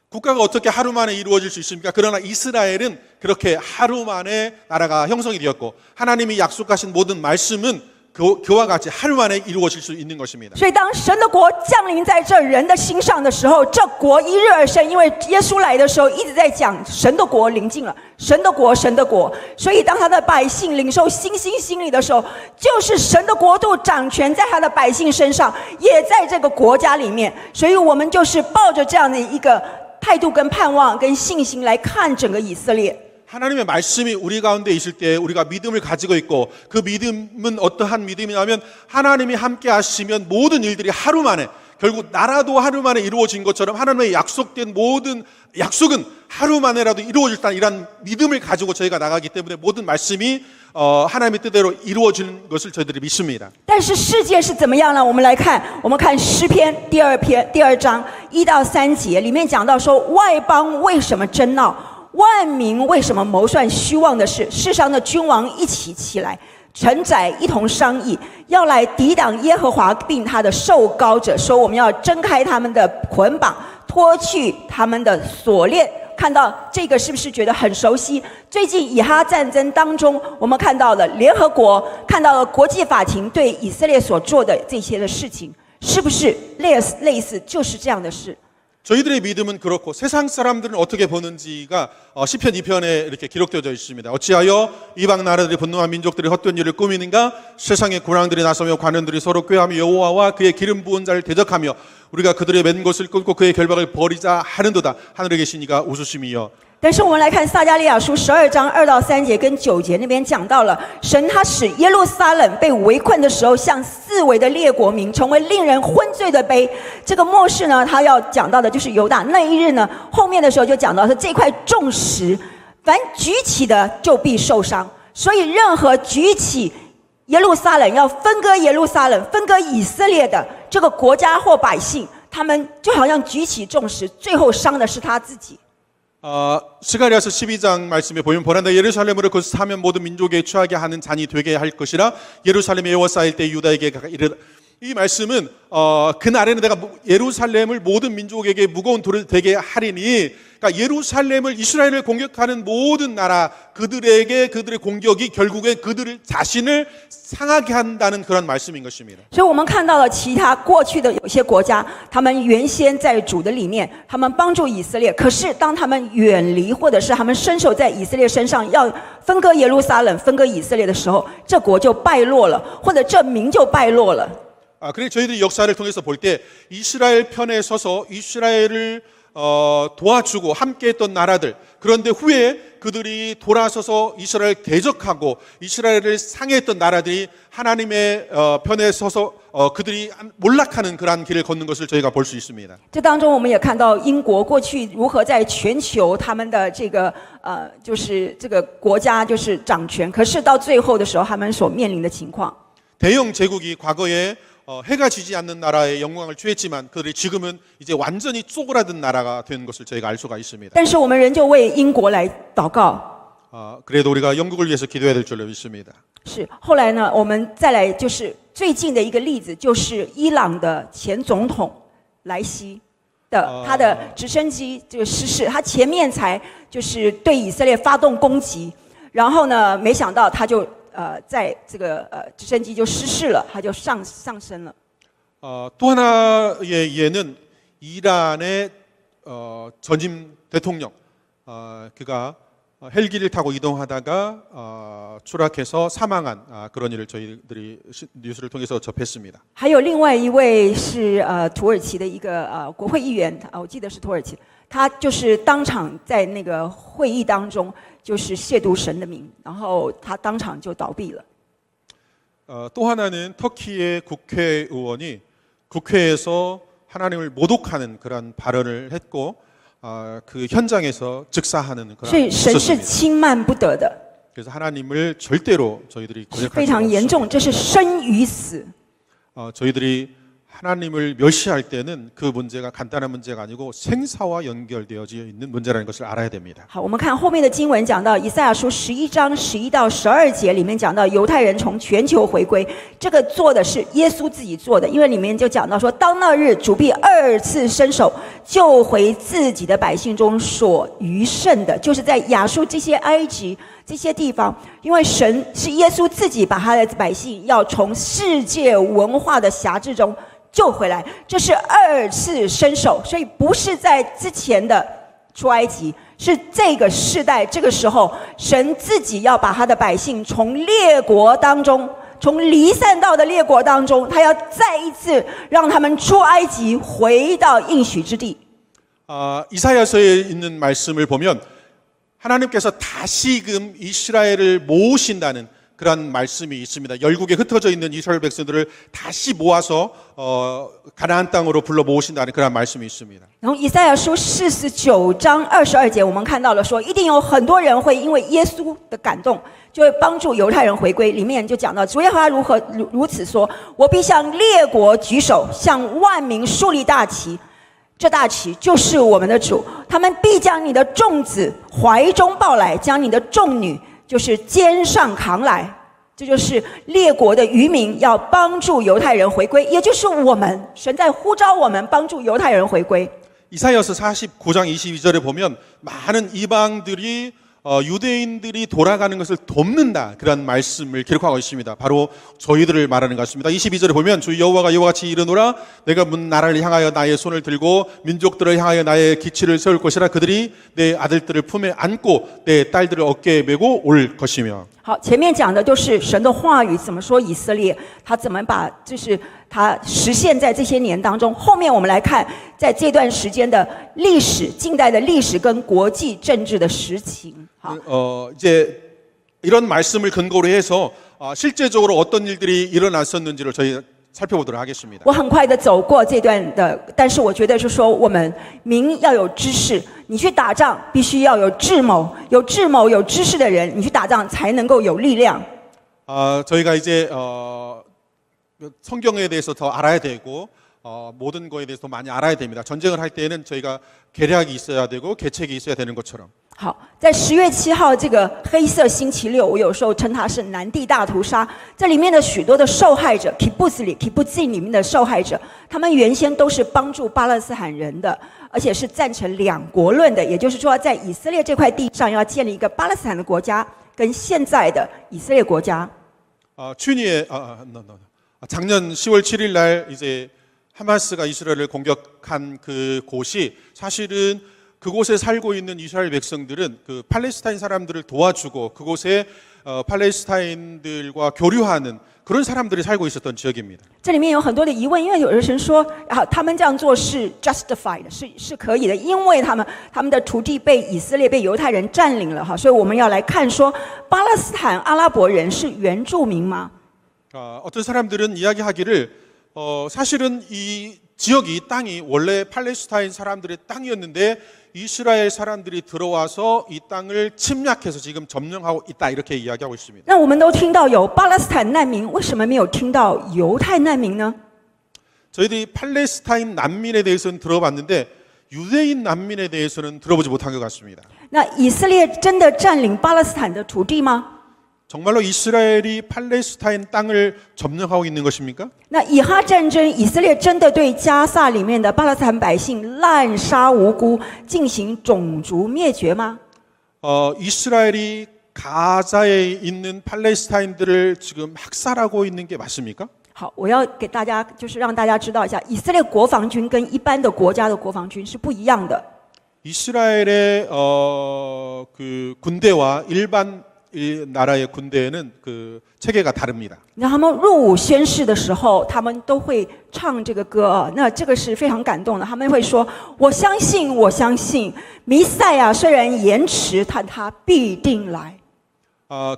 국가가 어떻게 하루 만에 이루어질 수 있습니까? 그러나 이스라엘은 그렇게 하루 만에 나라가 형성이 되었고 하나님이 약속하신 모든 말씀은 그와 같이 하루 만에 이루어질 수 있는 것입니다. 所以当神的国降临在这人的心上的时候，这国一日而生。因为耶稣来的时候一直在讲神的国临近了，神的国，神的国。所以当他的百姓领受新心心里的时候，就是神的国度掌权在他的百姓身上，也在这个国家里面。所以我们就是抱着这样的一个态度跟盼望跟信心来看整个以色列。 하나님의 말씀이 우리 가운데 있을 때 우리가 믿음을 가지고 있고 그 믿음은 어떠한 믿음이냐면 하나님이 함께 하시면 모든 일들이 하루 만에 결국 나라도 하루 만에 이루어진 것처럼 하나님의 약속된 모든 약속은 하루 만에라도 이루어질다는 이런 믿음을 가지고 저희가 나가기 때문에 모든 말씀이 하나님의 뜻대로 이루어지는 것을 저희들이 믿습니다. 但是世界是怎么样呢？我们来看，我们看诗篇第2章1到3节，里面讲到说，外邦为什么争闹？ 万民为什么谋算虚妄的事？世上的君王一起起来，臣宰一同商议，要来抵挡耶和华并他的受膏者，说我们要挣开他们的捆绑，脱去他们的锁链。看到这个是不是觉得很熟悉？最近以哈战争当中，我们看到了联合国，看到了国际法庭对以色列所做的这些的事情，是不是类似就是这样的事？ 저희들의 믿음은 그렇고 세상 사람들은 어떻게 보는지가 시편 2편에 이렇게 기록되어 있습니다. 어찌하여 이방 나라들이 분노한 민족들이 헛된 일을 꾸미는가? 세상의 군왕들이 나서며 관원들이 서로 꾀하며 여호와와 그의 기름 부은 자를 대적하며 우리가 그들의 맨 것을 끊고 그의 결박을 버리자 하는도다. 하늘에 계신 이가 웃으심이여. 但是我们来看撒迦利亚书12章2到3节跟9节那边讲到了，神他使耶路撒冷被围困的时候，像四围的列国民，成为令人昏醉的杯。这个末世呢，他要讲到的就是犹大那一日呢，后面的时候就讲到是这块重石，凡举起的就必受伤。所以任何举起耶路撒冷要分割耶路撒冷、分割以色列的这个国家或百姓，他们就好像举起重石，最后伤的是他自己。 스가랴서 12장 말씀에 보면 보란다 예루살렘으로 그 사면 모든 민족에 취하게 하는 잔이 되게 할 것이라 예루살렘에 여호와 쌓일 때 유다에게 이 말씀은 그날에는 내가 예루살렘을 모든 민족에게 무거운 돌을 되게 하리니, 그러니까 예루살렘을 이스라엘을 공격하는 모든 나라 그들에게 그들의 공격이 결국에 그들을 자신을 상하게 한다는 그런 말씀인 것입니다. 所以我们看到了其他过去的有些国家，他们原先在主的里面，他们帮助以色列，可是当他们远离或者是他们伸手在以色列身上要分割耶路撒冷、分割以色列的时候，这国就败落了，或者这民就败落了。 그래서 저희들이 역사를 통해서 볼 때 이스라엘 편에 서서 이스라엘을 도와주고 함께했던 나라들, 그런데 후에 그들이 돌아서서 이스라엘 대적하고 이스라엘을 상해했던 나라들이 하나님의 편에 서서 그들이 몰락하는 그러한 길을 걷는 것을 저희가 볼 수 있습니다. 这当中我们也看到英国过去如何在全球他们的这个就是这个国家就是掌权，可是到最后的时候他们所面临的情况。 대영 제국이 과거에 해가 지지 않는 나라의 영광을 취했지만 그들이 지금은 이제 완전히 쪼그라든 나라가 된 것을 저희가 알 수가 있습니다. 但是我们仍旧为英国来祷告。 그래도 우리가 영국을 위해서 기도해야 될 줄로 믿습니다. 是，后来呢，我们再来就是最近的一个例子，就是伊朗的前总统莱西的他的直升机这个失事，他前面才就是对以色列发动攻击，然后呢，没想到他就在这个直升机就失事了，他就上升了。 또 하나의 예는 이란의 전임 대통령, 그가 헬기를 타고 이동하다가 추락해서 사망한 그런 일을 저희들이 뉴스를 통해서 접했습니다. 还有另外一位是土耳其的一个国会议员，我记得是土耳其，他就是当场在那个会议当中就是亵渎神的名，然后他当场就倒闭了。 또 하나는 터키의 국회의원이 국회에서 하나님을 모독하는 그런 발언을 했고 그 현장에서 즉사하는 所 그런 以神是 있었습니다. 轻慢不得的， 그래서 하나님을 절대로 저희들이 非 고백할 常 수 严 없습니다. 重，这是生与死。 저희들이 하나님을 멸시할 때는 그 문제가 간단한 문제가 아니고 생사와 연결되어져 있는 문제라는 것을 알아야 됩니다. 好，我们看后面的经文讲到以赛亚书11章11到12节，里面讲到犹太人从全球回归，这个做的是耶稣自己做的，因为里面就讲到说，当那日主必二次伸手救回自己的百姓中所余剩的，就是在亚述这些埃及这些地方，因为神是耶稣自己把他的百姓要从世界文化的辖制中救回来，这是二次伸手，所以不是在之前的出埃及，是这个世代这个时候，神自己要把他的百姓从列国当中，从离散到的列国当中，他要再一次让他们出埃及，回到应许之地。 이사야서에 있는 말씀을 보면 하나님께서 다시금 이스라엘을 모으신다는 그런 말씀이 있습니다. 열국에 흩어져 있는 이스라엘 백성들을 다시 모아서 가나안 땅으로 불러 모으신다는 그런 말씀이 있습니다. 然后以赛亚书49章22节，我们看到了说，一定有很多人会因为耶稣的感动，就会帮助犹太人回归。里面就讲到，主耶和华如此说：我必向列国举手，向万民树立大旗。这大旗就是我们的主，他们必将你的众子怀中抱来，将你的众女就是肩上扛来。这就是列国的渔民要帮助犹太人回归，也就是我们，神在呼召我们帮助犹太人回归。 이사야서 49장 22절에 보면 많은 이방들이 유대인들이 돌아가는 것을 돕는다 그런 말씀을 기록하고 있습니다. 바로 저희들을 말하는 것 같습니다. 22절에 보면 주 여호와가 이와 같이 이르노라 내가 문 나라를 향하여 나의 손을 들고 민족들을 향하여 나의 기치를 세울 것이라 그들이 내 아들들을 품에 안고 내 딸들을 어깨에 메고 올 것이며. 好，前面讲的都是神的话语怎么说以色列，他怎么把就是他实现在这些年当中。后面我们来看，在这段时间的历史、近代的历史跟国际政治的实情。好， 이제 이런 말씀을 근거로 해서 실제적으로 어떤 일들이 일어났었는지를 저희 살펴보도록 하겠습니다. 我很快的走过这段的，但是我觉得是说，我们民要有知识，你去打仗必须要有智谋，有智谋、有知识的人，你去打仗才能够有力量。 저희가 이제 성경에 대해서 더 알아야 되고 모든 거에 대해서 더 많이 알아야 됩니다. 전쟁을 할 때는 저희가 계략이 있어야 되고 계책이 있어야 되는 것처럼. 好，在10月7号这个黑色星期六，我有时候称它是南地大屠杀。这里面的许多的受害者 ，kibbutz 里面的受害者，他们原先都是帮助巴勒斯坦人的，而且是赞成两国论的，也就是说，在以色列这块地上要建立一个巴勒斯坦的国家，跟现在的以色列国家。작년 10월 7일 날 이제 하마스가 이스라엘을 공격한 그 곳이 사실은 그곳에 살고 있는 이스라엘 백성들은 그 팔레스타인 사람들을 도와주고 그곳에 팔레스타인들과 교류하는 그런 사람들이 살고 있었던 지역입니다. 这里面有很多的疑问，因为有的人说啊，他们这样做是 justified， 是可以的，因为他们的土地被以色列被犹太人占领了哈，所以我们要来看说，巴勒斯坦阿拉伯人是原住民吗？ 어떤 사람들은 이야기하기를 사실은 이 지역이 이 땅이 원래 팔레스타인 사람들의 땅이었는데 이스라엘 사람들이 들어와서 이 땅을 침략해서 지금 점령하고 있다 이렇게 이야기하고 있습니다. 那我们都听到有巴勒斯坦难民，为什么没有听到犹太难民呢？ 저희들이 팔레스타인 난민에 대해서는 들어봤는데 유대인 난민에 대해서는 들어보지 못한 것 같습니다. 那以色列真的占领巴勒斯坦的土地吗？ 정말로 이스라엘이 팔레스타인 땅을 점령하고 있는 것입니까? 那以哈战争，以色列真的对加萨里面的巴勒斯坦百姓滥杀无辜，进行种族灭绝吗？ 이스라엘이 가자에 있는 팔레스타인들을 지금 학살하고 있는 게 맞습니까? 好，我要给大家就是让大家知道一下，以色列国防军跟一般的国家的国防军是不一样的。 이스라엘의 그 군대와 일반 이 나라의 군대에는 그 체계가 다릅니다. 那他们入伍宣誓的时候，他们都会唱这个歌，那这个是非常感动的。他们会说：“我相信，我相信，弥赛亚虽然延迟，但他必定来。”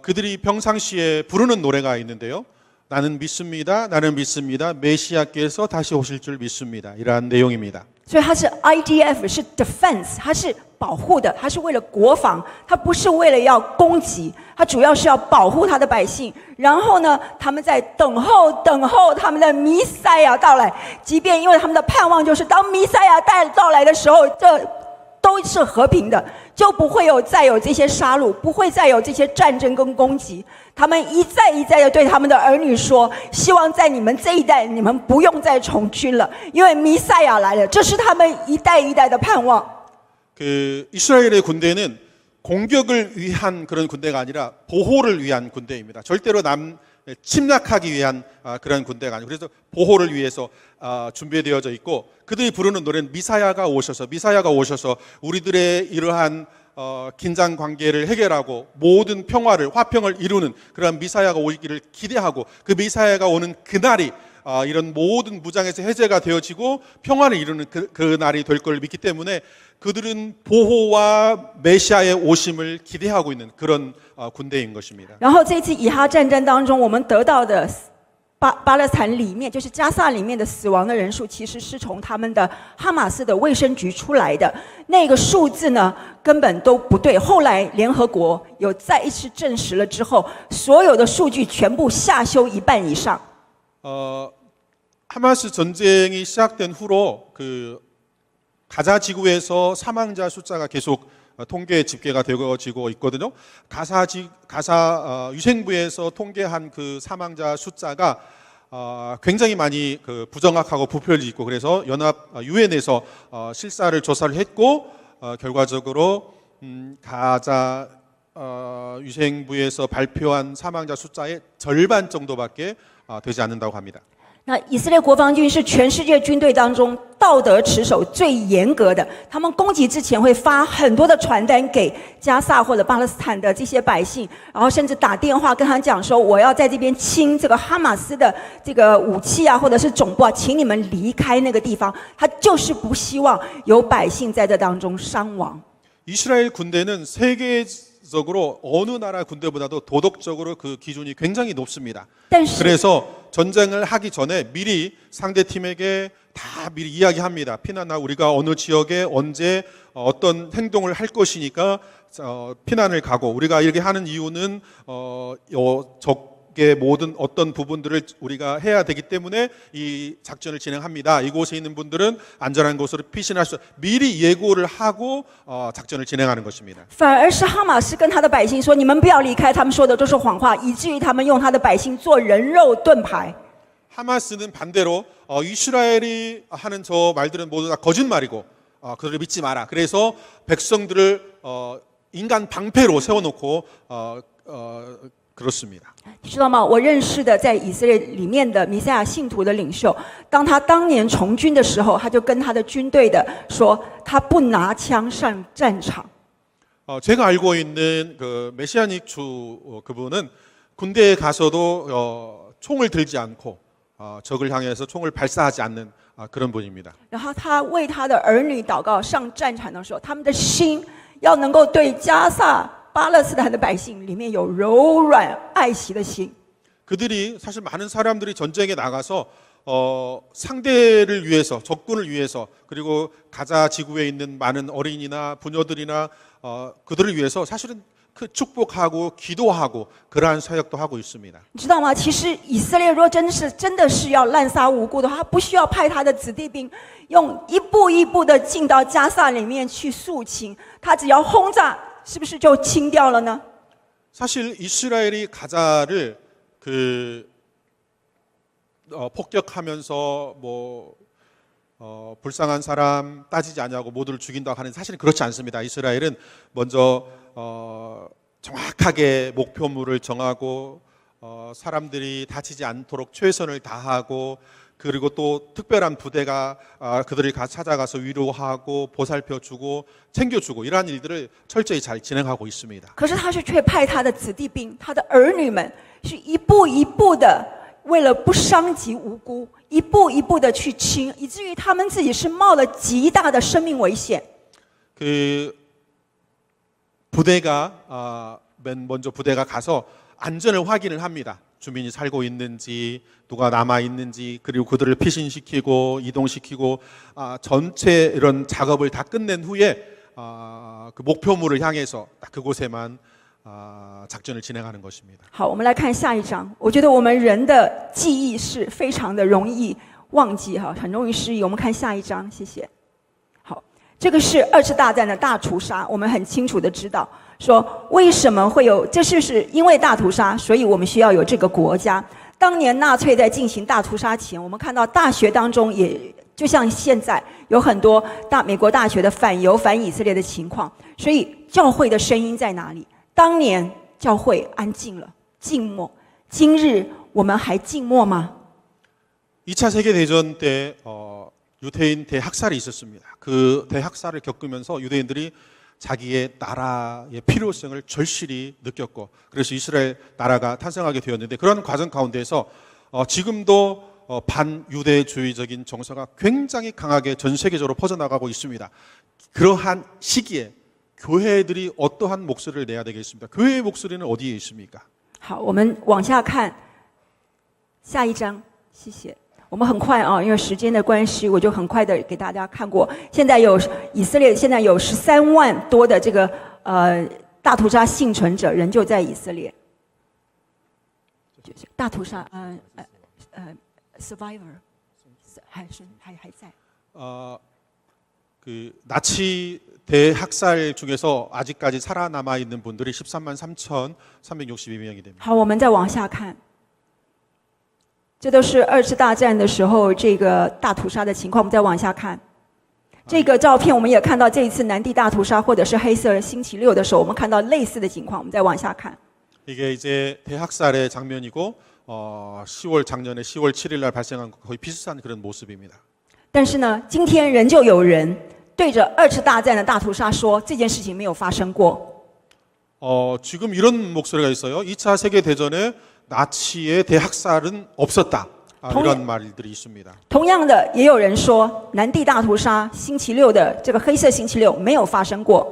그들이 평상시에 부르는 노래가 있는데요. 나는 믿습니다. 나는 믿습니다. 메시아께서 다시 오실 줄 믿습니다. 이러한 내용입니다. 所以它是 IDF， 是 defense， 它是保护的，它是为了国防，它不是为了要攻击，它主要是要保护它的百姓。然后呢，他们在等候他们的弥赛亚到来，即便因为他们的盼望就是当弥赛亚到来的时候，这都是和平的，就不会再有这些杀戮，不会再有这些战争跟攻击。他们一再的对他们的儿女说，希望在你们这一代，你们不用再从军了，因为弥赛亚来了，这是他们一代一代的盼望。 이스라엘의 군대는 공격을 위한 그런 군대가 아니라 보호를 위한 군대입니다. 절대로 침략하기 위한 그런 군대가 아니고 그래서 보호를 위해서 준비되어져 있고 그들이 부르는 노래는 미사야가 오셔서 우리들의 이러한 긴장 관계를 해결하고 모든 평화를 화평을 이루는 그런 미사야가 오기를 기대하고 그 미사야가 오는 그날이 이런 모든 무장에서 해제가 되어지고 평화를 이루는 그 날이 될 걸 믿기 때문에 그들은 보호와 메시아의 오심을 기대하고 있는 그런 군대인 것입니다. 然后这次以哈战争当中，我们得到的巴勒斯坦里面，就是加萨里面的死亡的人数，其实是从他们的哈马斯的卫生局出来的。那个数字呢，根本都不对。后来联合国有再一次证实了之后，所有的数据全部下修一半以上。 하마스 전쟁이 시작된 후로 그 가자 지구에서 사망자 숫자가 계속 통계 집계가 되어지고 있거든요. 가사 위생부에서 통계한 그 사망자 숫자가 굉장히 많이 그 부정확하고 부풀려 있고 그래서 연합 유엔에서 실사를 조사를 했고 결과적으로 가자 위생부에서 발표한 사망자 숫자의 절반 정도밖에 되지 않는다고 합니다. 那以色列国防军是全世界军队当中道德持守最严格的，他们攻击之前会发很多的传单给加萨或者巴勒斯坦的这些百姓，然后甚至打电话跟他讲说，我要在这边清这个哈马斯的这个武器啊，或者是总部啊，请你们离开那个地方。他就是不希望有百姓在这当中伤亡。 이스라엘 군대는 세계적으로 어느 나라 군대보다도 도덕적으로 그 기준이 굉장히 높습니다. 그래서 전쟁을 하기 전에 미리 상대 팀에게 다 미리 이야기합니다. 피난하 우리가 어느 지역에 언제 어떤 행동을 할 것이니까 피난을 가고 우리가 이렇게 하는 이유는 적 의 모든 어떤 부분들을 우리가 해야 되기 때문에 이 작전을 진행합니다. 이곳에 있는 분들은 안전한 곳으로 피신할 수 미리 예고를 하고 작전을 진행하는 것입니다. 反而是哈马斯跟他的百姓说：“你们不要离开。”他们说的都是谎话，以至于他们用他的百姓做人肉盾牌。 하마스는 반대로 이스라엘이 하는 저 말들은 모두 다 거짓말이고 그들을 믿지 마라. 그래서 백성들을 인간 방패로 세워놓고 그렇습니다. 你知道吗？我认识的在以色列里面的弥赛亚信徒的领袖，当他当年从军的时候，他就跟他的军队的说，他不拿枪上战场。 제가 알고 있는 그 메시아닉 주 그분은 군대에 가서도 총을 들지 않고 적을 향해서 총을 발사하지 않는 그런 분입니다. 然后他为他的儿女祷告，上战场的时候，他们的心要能够对加萨巴勒斯坦的百姓里面有柔软爱惜的心。 그들이 사실 많은 사람들이 전쟁에 나가서 상대를 위해서 적군을 위해서 그리고 가자 지구에 있는 많은 어린이나 부녀들이나 그들을 위해서 사실은 그 축복하고 기도하고 그러한 사역도 하고 있습니다. 你知道吗？其实以色列若真的是要滥杀无辜的话，他不需要派他的子弟兵用一步一步的进到加萨里面去肃清，他只要轰炸，是不是就清掉了呢？ 사실 이스라엘이 가자를 폭격하면서 불쌍한 사람 따지지 않냐고 모두를 죽인다고 하는 사실은 그렇지 않습니다. 이스라엘은 먼저 정확하게 목표물을 정하고 사람들이 다치지 않도록 최선을 다하고 그리고 또 특별한 부대가 그들을 찾아가서 위로하고 보살펴주고 챙겨주고 이러한 일들을 철저히 잘 진행하고 있습니다. 可是他却派他的子弟兵，他的儿女们是一步一步的，为了不伤及无辜，一步一步的去清，以至于他们自己是冒了极大的生命危险。 부대가 맨 먼저 부대가 가서 안전을 확인을 합니다. 주민이 살고 있는지 누가 남아 있는지 그리고 그들을 피신시키고 이동시키고 전체 이런 작업을 다 끝낸 후에 그 목표물을 향해서 딱 그곳에만 작전을 진행하는 것입니다. 好，我们来看下一章。我觉得我们人的记忆是非常的容易忘记哈，很容易失忆。我们看下一章，谢谢。好，这个是二次大战的大屠杀，我们很清楚的知道，说为什么会有，这是因为大屠杀，所以我们需要有这个国家。当年纳粹在进行大屠杀前，我们看到大学当中也就像现在有很多美国大学的反犹反以色列的情况，所以教会的声音在哪里？当年教会安静了，静默。今日我们还静默吗？ 2차 세계대전 때 유대인 대학살이 있었습니다. 그 대학살을 겪으면서 유대인들이 자기의 나라의 필요성을 절실히 느꼈고 그래서 이스라엘 나라가 탄생하게 되었는데 그런 과정 가운데서 지금도 반유대주의적인 정서가 굉장히 강하게 전 세계적으로 퍼져나가고 있습니다. 그러한 시기에 교회들이 어떠한 목소리를 내야 되겠습니까? 교회의 목소리는 어디에 있습니까? 好，我们往下看下一章，谢谢。我们很快因为时间的关系，我就很快的给大家看过。现在有以色列，现在有13万多的这个大屠杀幸存者仍旧在以色列。大屠杀survivor 还在。그 나치 대학살 중에서 아직까지 살아남아 있는 분들이 13만 3,362명이 됩니다. 好，我们再往下看。这都是二次大战的时候这个大屠杀的情况。我们再往下看，这个照片我们也看到这一次南地大屠杀或者是黑色星期六的时候，我们看到类似的情况。我们再往下看。 이게 이제 대학살의 장면이고 작년에 10월 7일 날 발생한 거의 비슷한 그런 모습입니다. 但是呢，今天仍旧有人对着二次大战的大屠杀说这件事情没有发生过。 지금 이런 목소리가 있어요. 2차 세계 대전에 나치의 대학살은 없었다. 이런 말들이 있습니다. 同样的，也有人说南地大屠杀星期六的这个黑色星期六没有发生过。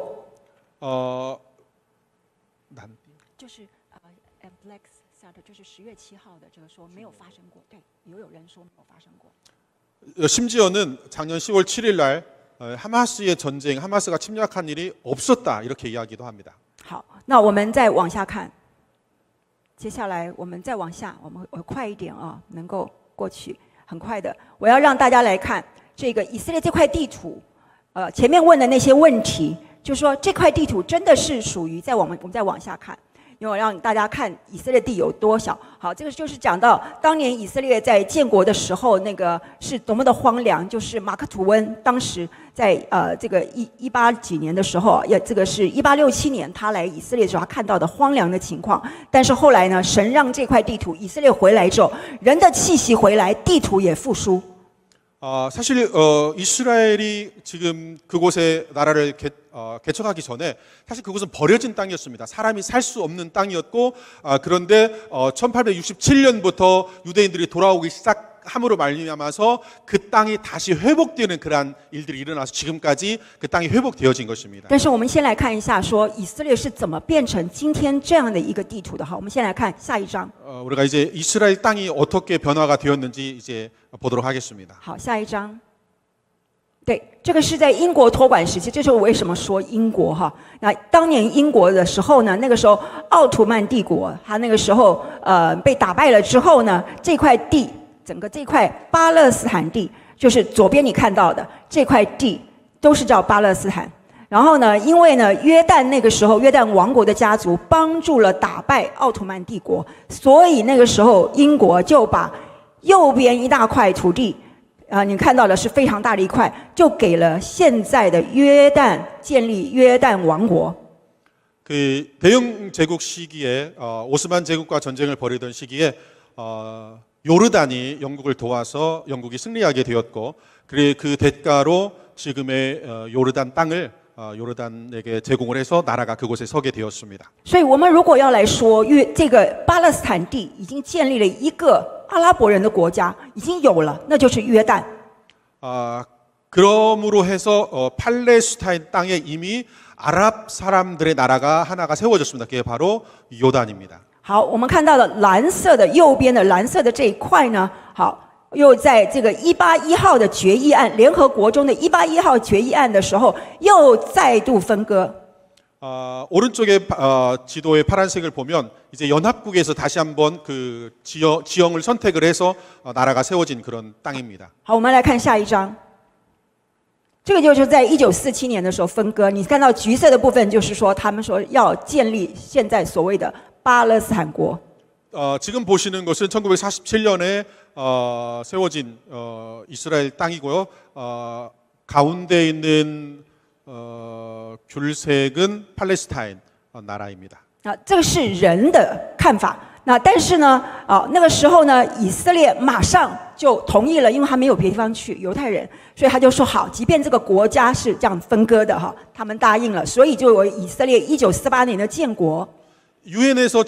就是Black Sabbath， 就是10月7号的这个说没有发生过。对，也有人说没有发生过。 심지어는 작년 10월 7일 날 하마스의 전쟁, 하마스가 침략한 일이 없었다 이렇게 이야기도 합니다. 好，那我们再往下看。接下来我们再往下，我快一点啊，能够过去，很快的。我要让大家来看这个以色列这块地图，前面问的那些问题，就是说这块地图真的是属于我们再往下看。因为我让大家看以色列地有多小。好，这个就是讲到当年以色列在建国的时候，那个是多么的荒凉。就是马克吐温当时在这个180几年的时候，这个是1867年他来以色列的时候，他看到的荒凉的情况。但是后来呢，神让这块地图以色列回来之后，人的气息回来，地图也复苏。 사실 이스라엘이 지금 그곳에 나라를 개척하기 전에 사실 그곳은 버려진 땅이었습니다. 사람이 살 수 없는 땅이었고 그런데 1867년부터 유대인들이 돌아오기 시작함으로 말미암아서 그 땅이 다시 회복되는 그러한 일들이 일어나서 지금까지 그 땅이 회복되어진 것입니다. 但是我们先来看一下，说以色列是怎么变成今天这样的一个地图的。好，我们先来看下一章。 우리가 이제 이스라엘 땅이 어떻게 변화가 되었는지 이제 보도록 하겠습니다. 好，下一章。对，这个是在英国托管时期，这就是我为什么说英国哈。那当年英国的时候呢，那个时候奥图曼帝国，它那个时候被打败了之后呢，这块地，整个这块巴勒斯坦地，就是左边你看到的这块地，都是叫巴勒斯坦。然后呢，因为呢，约旦那个时候约旦王国的家族帮助了打败奥图曼帝国，所以那个时候英国就把右边一大块土地。 你看到的是非常大的一块，就给了现在的约旦建立约旦王国。 그 대영 제국 시기에 오스만 제국과 전쟁을 벌이던 시기에 요르단이 영국을 도와서 영국이 승리하게 되었고 그 대가로 지금의 요르단 땅을 요르단에게 제공을 해서 나라가 그곳에 서게 되었습니다. 所以我们如果要来说这个巴勒斯坦地已经建立了一个阿拉伯人的国家，已经有了，那就是约旦。 그러므로 해서 팔레스타인 땅에 이미 아랍 사람들의 나라가 하나가 세워졌습니다. 그게 바로 요단입니다. 好，我们看到的蓝色的右边的蓝色的这一块呢，好。 又在这个181号的决议案，联合国中的181号决议案的时候，又再度分割。 오른쪽에 지도의 파란색을 보면 이제 연합국에서 다시 한번 그 지형을 선택을 해서 나라가 세워진 그런 땅입니다. 好，我们来看下一章。这个就是在1947年的时候分割。你看到橘色的部分，就是说他们说要建立现在所谓的巴勒斯坦国。 지금 보시는 것은 1947년에 세워진 이스라엘 땅이고요. 가운데 있는 귤색은 팔레스타인 나라입니다. 这个是人的看法。那但是呢，那个时候呢，以色列马上就同意了，因为他没有别地方去，犹太人，所以他就说好，即便这个国家是这样分割的哈，他们答应了，所以就有以色列1948年的建国。 유엔에서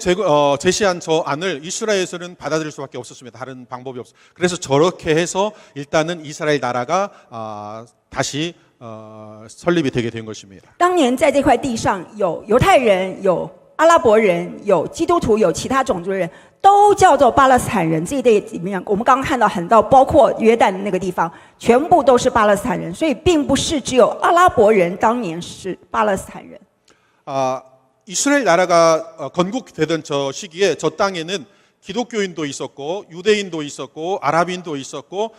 제시한 저 안을 이스라엘에서는 받아들일 수밖에 없었습니다. 다른 방법이 없어. 그래서 저렇게 해서 일단은 이스라엘 나라가 다시 설립이 되게 된 것입니다. 当年在这块地上有犹太人，有阿拉伯人，有基督徒，有其他种族的人，都叫做巴勒斯坦人。这一类里面，我们刚刚看到很多，包括约旦那个地方，全部都是巴勒斯坦人。所以，并不是只有阿拉伯人当年是巴勒斯坦人。 이스라엘 나라가 건국되던 저 시기에 저 땅에는 기독교인도 있었고 유대인도 있었고 아랍인도 있었고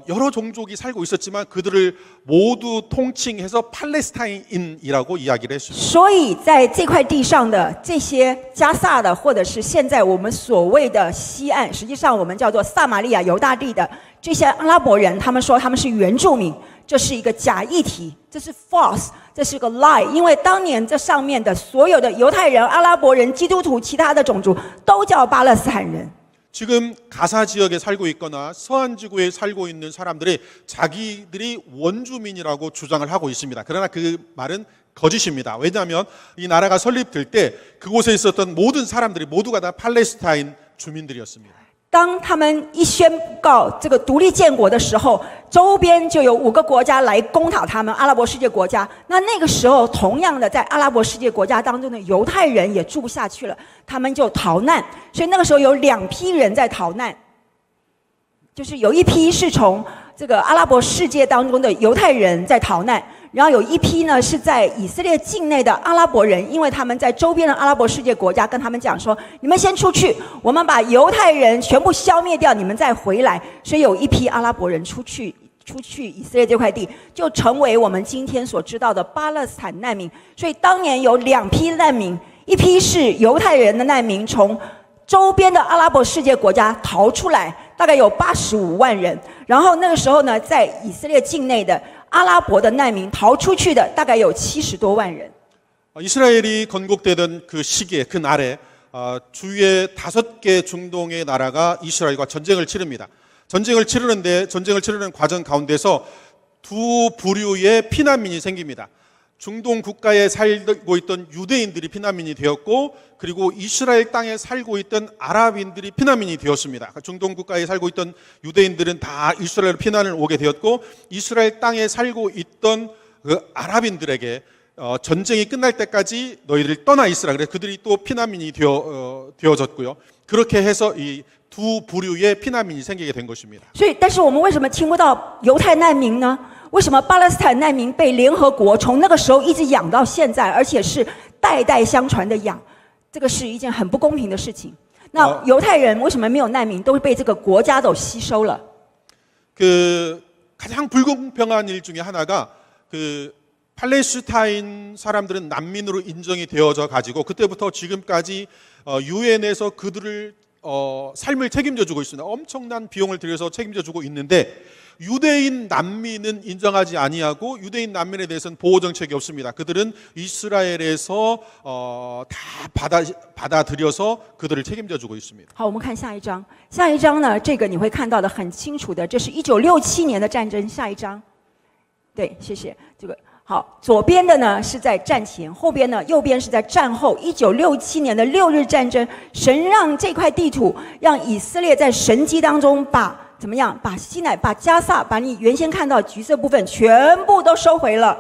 여러 종족이 살고 있었지만 그들을 모두 통칭해서 팔레스타인이라고 이야기를 했습니다. 所以在这块地上的这些加萨的，或者是现在我们所谓的西岸，实际上我们叫做撒玛利亚犹大地的这些阿拉伯人，他们说他们是原住民，这是一个假议题，这是 false。 这是个 lie， 因为当年这上面的所有的犹太人、阿拉伯人、基督徒、其他的种族都叫巴勒斯坦人。 지금 가사 지역에 살고 있거나 서한 지구에 살고 있는 사람들이 자기들이 원주민이라고 주장을 하고 있습니다. 그러나 그 말은 거짓입니다. 왜냐하면 이 나라가 설립될 때 그곳에 있었던 모든 사람들이 모두가 다 팔레스타인 주민들이었습니다. 当他们一宣告这个独立建国的时候，周边就有5个国家来攻打他们，阿拉伯世界国家。那个时候，同样的，在阿拉伯世界国家当中的犹太人也住不下去了，他们就逃难。所以那个时候有2批人在逃难，就是有一批是从这个阿拉伯世界当中的犹太人在逃难，然后有一批呢是在以色列境内的阿拉伯人，因为他们在周边的阿拉伯世界国家跟他们讲说，你们先出去，我们把犹太人全部消灭掉，你们再回来。所以有一批阿拉伯人出去以色列这块地，就成为我们今天所知道的巴勒斯坦难民。所以当年有2批难民，一批是犹太人的难民，从周边的阿拉伯世界国家逃出来，大概有85万人。然后那个时候呢，在以色列境内的阿拉伯的难民逃出去的大概有70多万人。 이스라엘이 건국되던 그 시기에 그 날에 주위에 5개 중동의 나라가 이스라엘과 전쟁을 치릅니다. 전쟁을 치르는 과정 가운데서 두 부류의 피난민이 생깁니다. 중동 국가에 살고 있던 유대인들이 피난민이 되었고, 그리고 이스라엘 땅에 살고 있던 아랍인들이 피난민이 되었습니다. 중동 국가에 살고 있던 유대인들은 다 이스라엘로 피난을 오게 되었고, 이스라엘 땅에 살고 있던 그 아랍인들에게 전쟁이 끝날 때까지 너희들이 떠나 있으라. 그래서 그들이 또 피난민이 되어졌고요. 그렇게 해서 이 두 부류의 피난민이 생기게 된 것입니다. 所以，但是我们为什么听不到犹太难民呢？为什么巴勒斯坦难民被联合国从那个时候一直养到现在，而且是代代相传的养？这个是一件很不公平的事情。那犹太人为什么没有难民，都被这个国家都吸收了？ 그 가장 불공평한 일 중에 하나가 그 팔레스타인 사람들은 난민으로 인정이 되어져 가지고 그때부터 지금까지 유엔에서 그들을 삶을 책임져 주고 있습니다. 엄청난 비용을 들여서 책임져 주고 있는데 유대인 난민은 인정하지 아니하고 유대인 난민에 대해서는 보호 정책이 없습니다. 그들은 이스라엘에서 다 받아들여서 그들을 책임져 주고 있습니다. 好，我们看下一章。下一章呢，这个你会看到的很清楚的，这是1967年的战争。下一章，对，谢谢。这个好，左边的呢是在战前，右边是在战后。1967年的6日战争，神让这块地图，让以色列在神迹当中怎么样？把西乃、把加萨、把你原先看到橘色部分全部都收回了。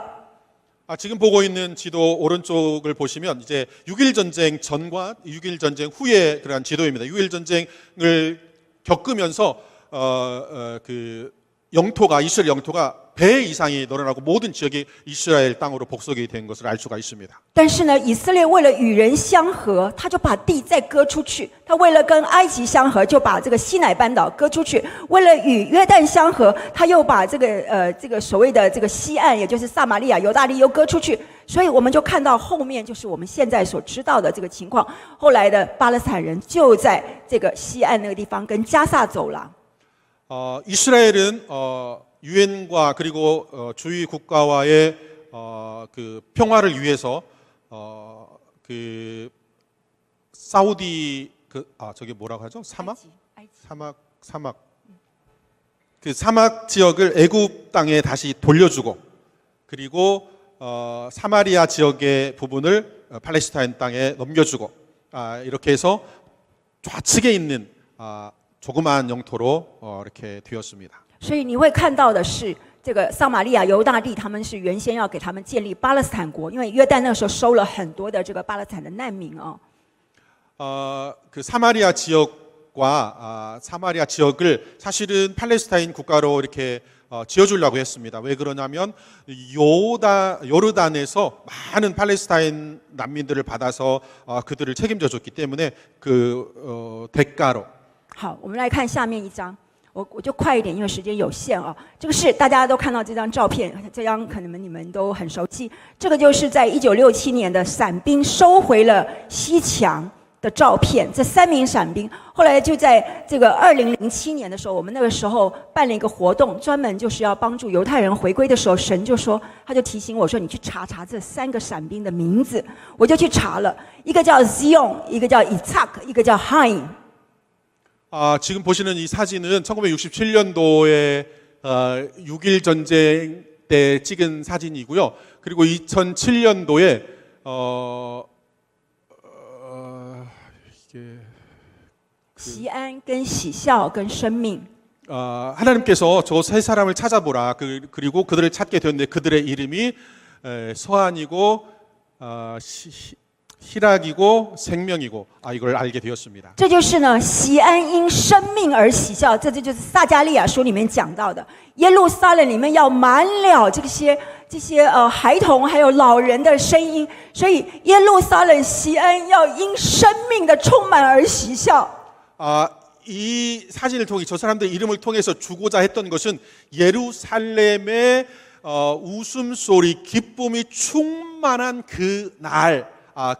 지금 보고 있는 지도 오른쪽을 보시면 이제 6.1 전쟁 전과 6.1 전쟁 후의 그러한 지도입니다. 6.1 전쟁을 겪으면서 그 영토가 이스라엘 영토가 배 이상이 늘어나고 모든 지역이 이스라엘 땅으로 복속이 된 것을 알 수가 있습니다. 但是呢，以色列为了与人相合，他就把地再割出去；他为了跟埃及相合，就把这个西乃半岛割出去；为了与约旦相合，他又把这个所谓的这个西岸，也就是撒玛利亚、犹大利又割出去。所以我们就看到后面就是我们现在所知道的这个情况。后来的巴勒斯坦人就在这个西岸那个地方跟加萨走廊。 이스라엘은 유엔과 그리고 주위 국가와의 그 평화를 위해서 그 사우디 저게 뭐라고 하죠? 사막 그 사막 지역을 애굽 땅에 다시 돌려주고 그리고 사마리아 지역의 부분을 팔레스타인 땅에 넘겨주고 이렇게 해서 좌측에 있는 조그마한 영토로 이렇게 되었습니다. 所以你会看到的是，这个撒玛利亚、犹大利，他们是原先要给他们建立巴勒斯坦国，因为约旦那时候收了很多的这个巴勒斯坦的难民哦。그 사마리아 지역과 사마리아 지역을 사실은 팔레스타인 국가로 이렇게 지어주려고 했습니다. 왜 그러냐면 요르단에서 많은 팔레스타인 난민들을 받아서 그들을 책임져 줬기 때문에 그 대가로. 好，我们来看下面一章。我就快一点，因为时间有限啊。这个是大家都看到这张照片，这张可能你们都很熟悉。这个就是在1967年的伞兵收回了西墙的照片。这3名伞兵后来就在这个2007年的时候，我们那个时候办了一个活动，专门就是要帮助犹太人回归的时候，神就说，他就提醒我说，你去查这3个伞兵的名字。我就去查了，一个叫 Zion， 一个叫 Itzhak， 一个叫 Haim。 지금 보시는 이 사진은 1967년도에 6.1 전쟁 때 찍은 사진이고요. 그리고 2007년도에 이게 西安跟喜笑跟生命。 하나님께서 저 세 사람을 찾아보라. 그리고 그들을 찾게 되었는데 그들의 이름이 서한이고 희락이고 생명이고 이걸 알게 되었습니다. 这就是呢，西安因生命而喜笑，这就是撒迦利亚书里面讲到的。耶路撒冷里面要满了这些这些孩童还有老人的声音，所以耶路撒冷西安要因生命的充满而喜笑。 이 사진을 통해 저 사람들의 이름을 통해서 주고자 했던 것은 예루살렘의 웃음소리, 기쁨이 충만한 그 날,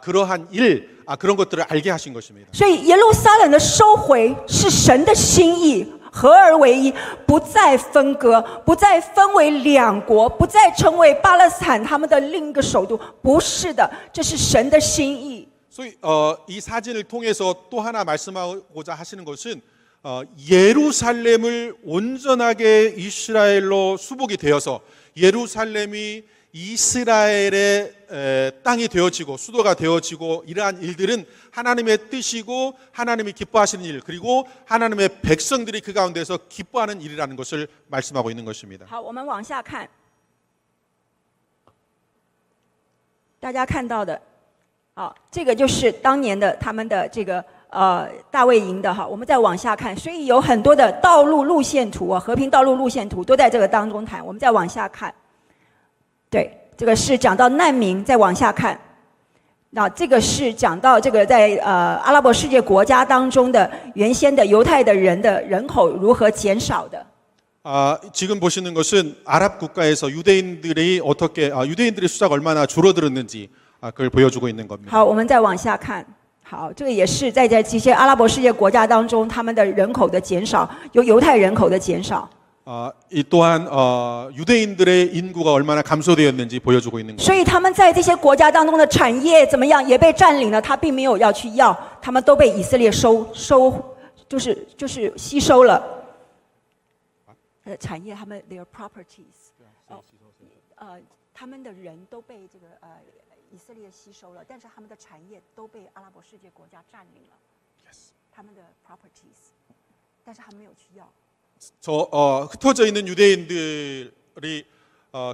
그러한 일, 그런 것들을 알게 하신 것입니다. 所以耶路撒冷的收回是神的心意，合而为一，不再分割，不再分为两国，不再成为巴勒斯坦他们的另一个首都，不是的，这是神的心意。 所以이 사진을 통해서 또 하나 말씀하고자 하시는 것은 예루살렘을 온전하게 이스라엘로 수복이 되어서 예루살렘이 이스라엘의 땅이 되어지고 수도가 되어지고 이러한 일들은 하나님의 뜻이고 하나님이 기뻐하시는 일, 그리고 하나님의 백성들이 그 가운데서 기뻐하는 일이라는 것을 말씀하고 있는 것입니다. 好，我们往下看，大家看到的，好，这个就是当年的他们的这个大卫营的哈。我们再往下看，所以有很多的道路路线图啊，和平道路路线图都在这个当中谈。我们再往下看。 对，这个是讲到难民，再往下看，那这个是讲到这个在阿拉伯世界国家当中的原先的犹太的人的人口如何减少的。 지금 보시는 것은 아랍 국가에서 유대인들이 어떻게 유대인들의 숫자가 얼마나 줄어들었는지 그걸 보여주고 있는 겁니다. 好，我们再往下看。好，这个也是在这些阿拉伯世界国家当中，他们的人口的减少，犹太人口的减少。 이 또한 유대인들의 인구가 얼마나 감소되었는지 보여주고 있는 所 겁니다. 以他们在这些国家当中的产业怎么样，也被占领了，他并没有要去要，他们都被以色列就是吸收了。产业，他们 their properties，他们的人都被这个以色列吸收了，但是他们的产业都被阿拉伯世界国家占领了。他们的 properties， 但是他们没有去要。 흩어져 있는 유대인들이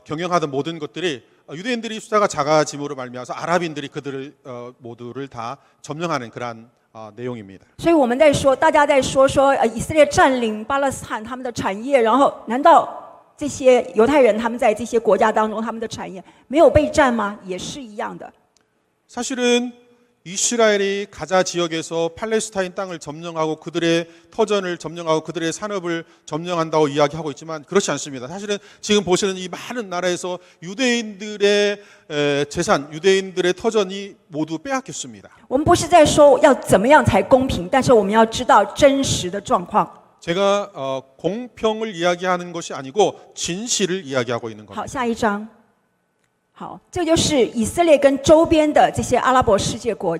경영하던 모든 것들이 유대인들이 숫자가 작아짐으로 말미암아서 아랍인들이 그들을 모두를 다 점령하는 그러한 내용입니다. 所以我们在说，大家在说以色列占领巴勒斯坦他们的产业，然后难道这些犹太人他们在这些国家当中他们的产业没有被占吗？也是一样的。 사실은 이스라엘이 가자 지역에서 팔레스타인 땅을 점령하고 그들의 터전을 점령하고 그들의 산업을 점령한다고 이야기하고 있지만 그렇지 않습니다. 사실은 지금 보시는 이 많은 나라에서 유대인들의 재산, 유대인들의 터전이 모두 빼앗겼습니다. 我们不是在说要怎么样才公平，但是我们要知道真实的状况。 제가 공평을 이야기하는 것이 아니고 진실을 이야기하고 있는 겁니다. 好，下一章。 好，这就是以色列跟周边的这些阿拉伯世界国，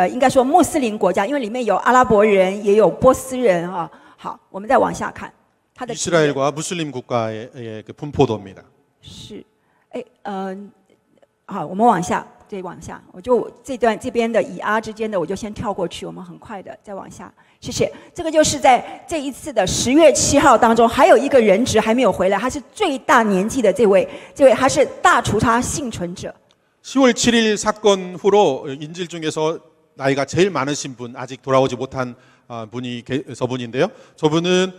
应该说穆斯林国家，因为里面有阿拉伯人，也有波斯人哈。好，我们再往下看，它的 이스라엘과 무슬림 국가의 그 분포도입니다. 是，好，我们往下，再往下，我就这边的以阿之间的，我就先跳过去，我们很快的再往下。 谢谢。这个就是在这一次的10月7号当中，还有一个人质还没有回来，他是最大年纪的这位他是大除差幸存者。 10월 7일 사건 후로 인질 중에서 나이가 제일 많으신 분, 아직 돌아오지 못한 분이 저분인데요. 저분은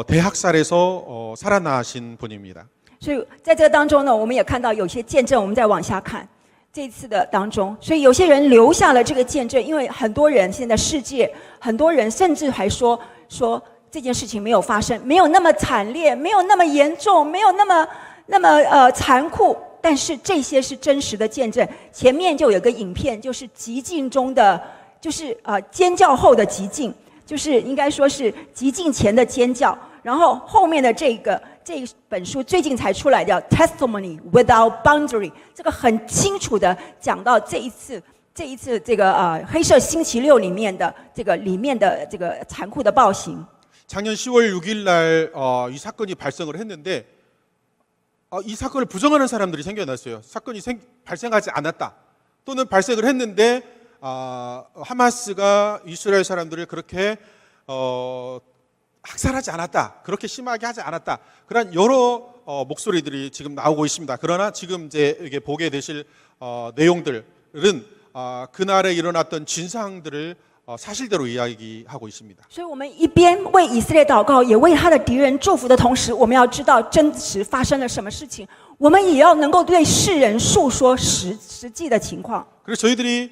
대학살에서 살아나신 분입니다. 所以在这个当中呢，我们也看到有些见证，我们再往下看。 这次的当中，所以有些人留下了这个见证，因为很多人现在世界，很多人甚至还说这件事情没有发生，没有那么惨烈，没有那么严重，没有那么残酷，但是这些是真实的见证。前面就有个影片，就是极境中的，就是尖叫后的极境，就是应该说是极境前的尖叫，然后后面的这本书最近才出来的 Testimony Without Boundary， 这个很清楚的讲到这一次这个黑色星期六里面的里面的这个残酷的暴行。 작년 10월 6일 날 이 사건이 발생을 했는데 이 사건을 부정하는 사람들이 생겨났어요. 사건이 발생하지 않았다. 또는 발생을 했는데 하마스가 이스라엘 사람들을 그렇게 학살하지 않았다. 그렇게 심하게 하지 않았다. 그런 여러 목소리들이 지금 나오고 있습니다. 그러나 지금 이제 이게 보게 되실 내용들은 그날에 일어났던 진상들을 사실대로 이야기하고 있습니다. 所以我们一边为以色列祷告，也为他的敌人祝福的同时，我们要知道真实发生了什么事情，我们也要能够对世人述说实际的情况。 그래서 저희들이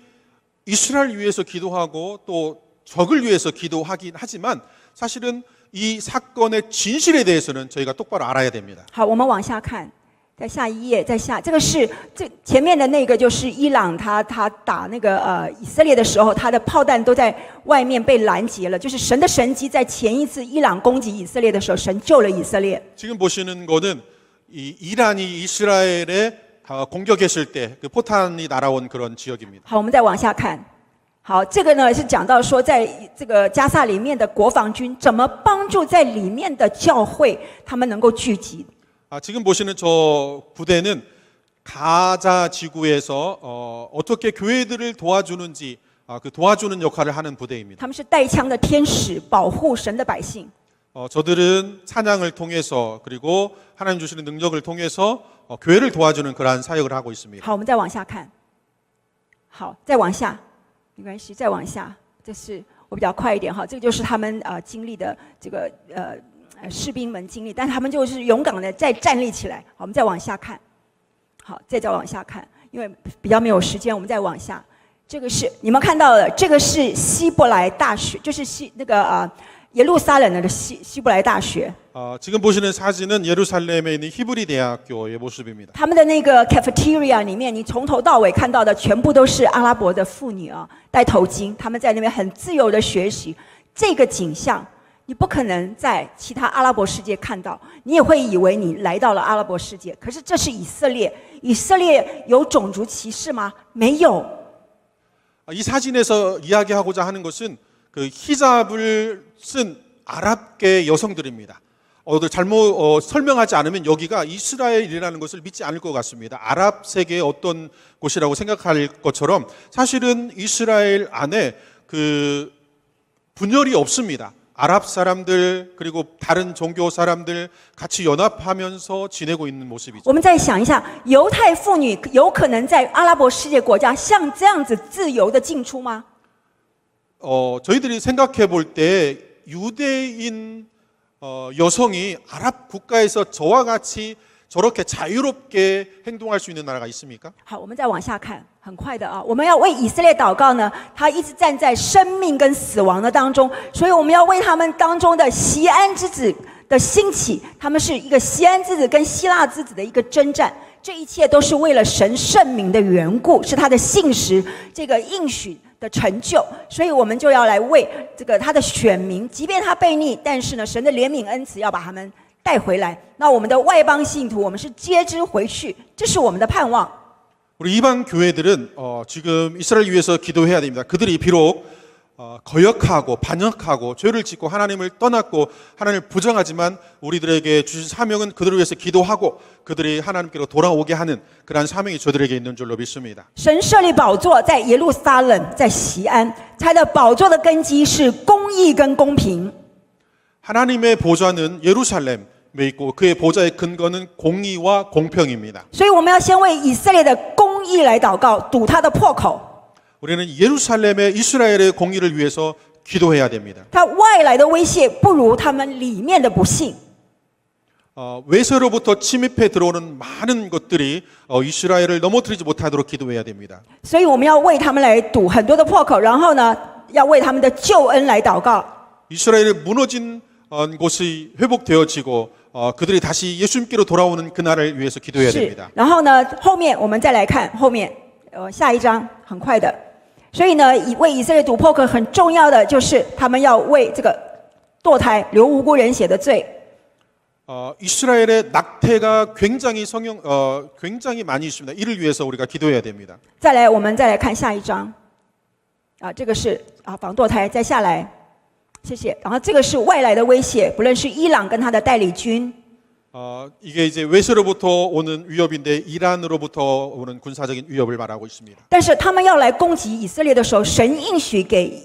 이스라엘 위해서 기도하고 또 적을 위해서 기도하긴 하지만 사실은 이 사건의 진실에 대해서는 저희가 똑바로 알아야 됩니다. 好，我们往下看，在下一页，这个是前面的那个就是伊朗他打那个以色列的时候，他的炮弹都在外面被拦截了，就是神的神迹在前一次伊朗攻击以色列的时候，神救了以色列。 지금 보시는 거는 이 이란이 이스라엘에 공격했을 때 그 포탄이 날아온 그런 지역입니다. 好，我们再往下看。好，这个呢是讲到说，在这个加萨里面的国防军怎么帮助在里面的教会，他们能够聚集。 지금 보시는 저 부대는 가자 지구에서 어떻게 교회들을 도와주는지 그 도와주는 역할을 하는 부대입니다. 他们是带枪的天使，保护神的百姓。 저들은 찬양을 통해서 그리고 하나님 주시는 능력을 통해서 교회를 도와주는 그러한 사역을 하고 있습니다. 好，我们再往下看。好，再往下，没关系，再往下。这是我比较快一点哈，这个就是他们经历的这个士兵们经历，但他们就是勇敢的再站立起来。好，我们再往下看。好，再往下看，因为比较没有时间，我们再往下。这个是你们看到的，这个是希伯来大学，就是耶路撒冷的希伯来大学。 지금 보시는 사진은 예루살렘에 있는 히브리 대학교의 모습입니다. 他们的那个 cafeteria 里面，你从头到尾看到的全部都是阿拉伯的妇女啊，戴头巾，他们在那边很自由的学习。这个景象，你不可能在其他阿拉伯世界看到，你也会以为你来到了阿拉伯世界。可是这是以色列，以色列有种族歧视吗？没有。 이 사진에서 이야기하고자 하는 것은 그 히잡을 쓴 아랍계 여성들입니다. 잘못 설명하지 않으면 여기가 이스라엘이라는 것을 믿지 않을 것 같습니다. 아랍 세계의 어떤 곳이라고 생각할 것처럼 사실은 이스라엘 안에 그 분열이 없습니다. 아랍 사람들 그리고 다른 종교 사람들 같이 연합하면서 지내고 있는 모습이죠. 我们再想一下，犹太妇女有可能在阿拉伯世界国家像这样子自由的进出吗？ 저희들이 생각해 볼 때 유대인 여성이 아랍 국가에서 저와 같이 저렇게 자유롭게 행동할 수 있는 나라가 있습니까? 好，我们再往下看，很快的啊，我们要为以色列祷告呢。他一直站在生命跟死亡的当中，所以我们要为他们当中的锡安之子的兴起，他们是一个锡安之子跟希腊之子的一个征战。这一切都是为了神圣名的缘故，是他的信实这个应许的成就。所以我们就要来为这个他的选民，即便他悖逆，但是呢，神的怜悯恩慈要把他们带回来。那我们的外邦信徒，我们是接之回去，这是我们的盼望。 우리 이방 교회들은 지금 이스라엘 위해서 기도해야 됩니다. 그들이 비록 거역하고 반역하고 죄를 짓고 하나님을 떠났고 하나님을 부정하지만 우리들에게 주신 사명은 그들을 위해서 기도하고 그들이 하나님께로 돌아오게 하는 그러한 사명이 저들에게 있는 줄로 믿습니다. 神设立宝座在耶路撒冷，在锡安，他的宝座的根基是公义跟公平。 하나님의 보좌는 예루살렘에 있고 그의 보좌의 근거는 공의와 공평입니다. 所以我们要先为以色列的公义来祷告，堵他的破口。 우리는 예루살렘의 이스라엘의 공의를 위해서 기도해야 됩니다. 他外来的威胁不如他们里面的不幸。 외세로부터 침입해 들어오는 많은 것들이 이스라엘을 넘어뜨리지 못하도록 기도해야 됩니다. 所以我们要为他们来堵很多的破口，然后呢，要为他们的救恩来祷告。 이스라엘의 무너진 곳이 회복되어지고 그들이 다시 예수님께로 돌아오는 그날을 위해서 기도해야 是 됩니다. ，然后呢，后面我们再来看后面，下一章很快的。所以呢，为以色列堵破口很重要的就是他们要为这个堕胎流无辜人血的罪。 이스라엘의 낙태가 굉장히 많이 있습니다. 이를 위해서 우리가 기도해야 됩니다. 再来，我们再来看下一章，这个是防堕胎，再下来，谢谢。然后这个是外来的威胁，不论是伊朗跟他的代理军。 이게 이제 외세로부터 오는 위협인데 이란으로부터 오는 군사적인 위협을 말하고 있습니다. 但是他们要来攻击以色列的时候，神应许给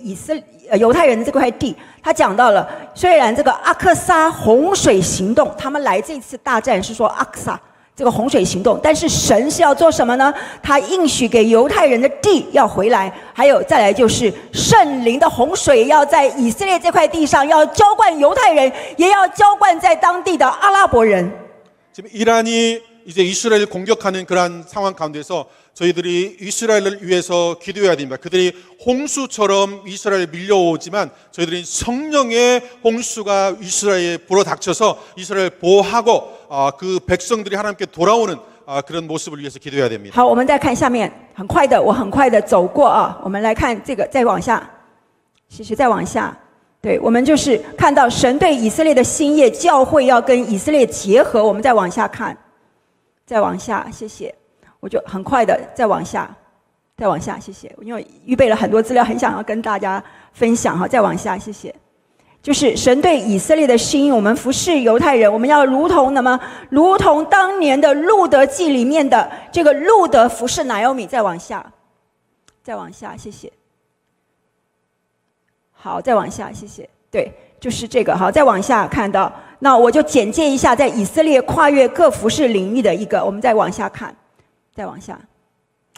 犹太人的这块地，他讲到了，虽然这个阿克萨洪水行动，他们来这次大战是说阿克萨，这个洪水行动，但是神是要做什么呢？他应许给犹太人的地要回来，还有再来就是圣灵的洪水要在以色列这块地上要浇灌犹太人，也要浇灌在当地的阿拉伯人。 지금 이란이 이제 이스라엘을 공격하는 그러한 상황 가운데서 저희들이 이스라엘을 위해서 기도해야 됩니다. 그들이 홍수처럼 이스라엘 밀려오지만 저희들이 성령의 홍수가 이스라엘에 불어닥쳐서 이스라엘 보호하고 그 백성들이 하나님께 돌아오는 그런 모습을 위해서 기도해야 됩니다. 好，我们再看下面，很快的，我很快的走过啊。我们来看这个，再往下，谢谢，再往下。对，我们就是看到神对以色列的新业，教会要跟以色列结合。我们再往下看，再往下，谢谢。我就很快的再往下，再往下，谢谢。因为预备了很多资料，很想要跟大家分享哈。再往下，谢谢。就是神对以色列的心意，我们服侍犹太人，我们要如同当年的路德记里面的这个路德服侍拿俄米。再往下，再往下，谢谢。好，再往下，谢谢。对，就是这个。好，再往下看到，那我就简介一下在以色列跨越各服侍领域的一个。我们再往下看，再往下。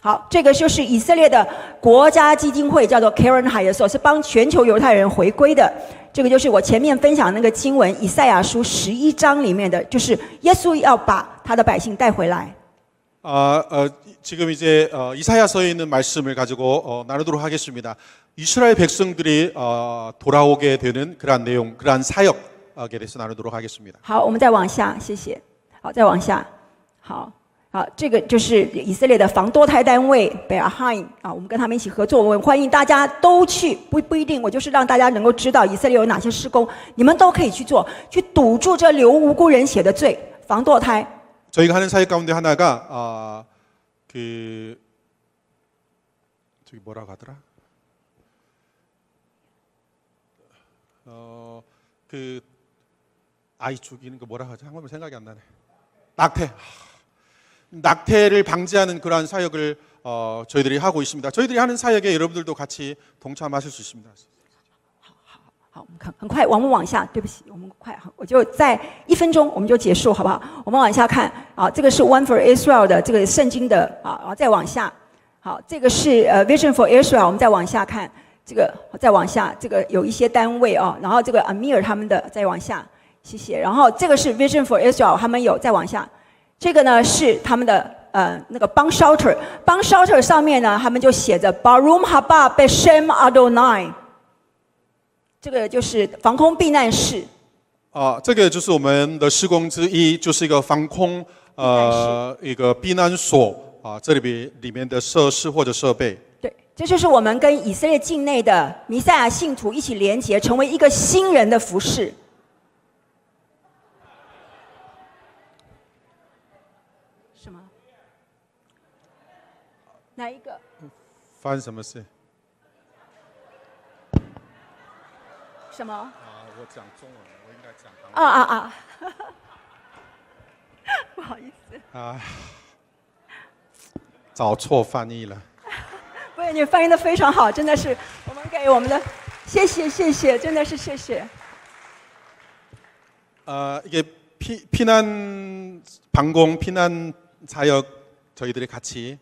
好，这个就是以色列的国家基金会，叫做 Karen Hayes， 是帮全球犹太人回归的。这个就是我前面分享那个经文，以赛亚书11章里面的，就是耶稣要把他的百姓带回来。 지금 이제 이사야서에 있는 말씀을 가지고 나누도록 하겠습니다. 이스라엘 백성들이 돌아오게 되는 그러한 내용, 그러한 사역에 대해서 나누도록 하겠습니다. 好，我们再往下，谢谢。好，再往下。好，这个就是以色列的防堕胎单位 Be'ahaim 啊，我们跟他们一起合作，我们欢迎大家都去，不一定，我就是让大家能够知道以色列有哪些施工，你们都可以去做，去堵住这流无辜人血的罪，防堕胎。 저희가 하는 사역 가운데 하나가 저기 뭐라고 하더라? 그 아이 죽이는 거 뭐라고 하죠? 한국말 생각이 안 나네. 낙태를 방지하는 그러한 사역을 저희들이 하고 있습니다. 저희들이 하는 사역에 여러분들도 같이 동참하실 수 있습니다. 好，我们很快，我们往下。对不起，我们快，我就在1分钟我们就结束，好不好？我们往下看啊，这个是 One for Israel 的这个圣经的啊，再往下。好，这个是Vision for Israel， 我们再往下看，这个再往下，这个有一些单位啊，然后这个 Amir 他们的再往下，谢谢。然后这个是 Vision for Israel， 他们有再往下，这个呢是他们的那个帮 shelter 上面呢，他们就写着 Barum haba Beshem Adonai。 这个就是防空避难室。这个就是我们的施工之一，就是一个防空一个避难所这里面的设施或者设备。对，这就是我们跟以色列境内的弥赛亚信徒一起连结，成为一个新人的服事。什么？哪一个？发生什么事？ 什么？我讲中文，我应该讲韩文。不好意思。找错翻译了。不是，你翻译的非常好，真的是，我们给我们的，谢谢，真的是谢谢。이게 피난 방공 피난 사역 저희들이 같이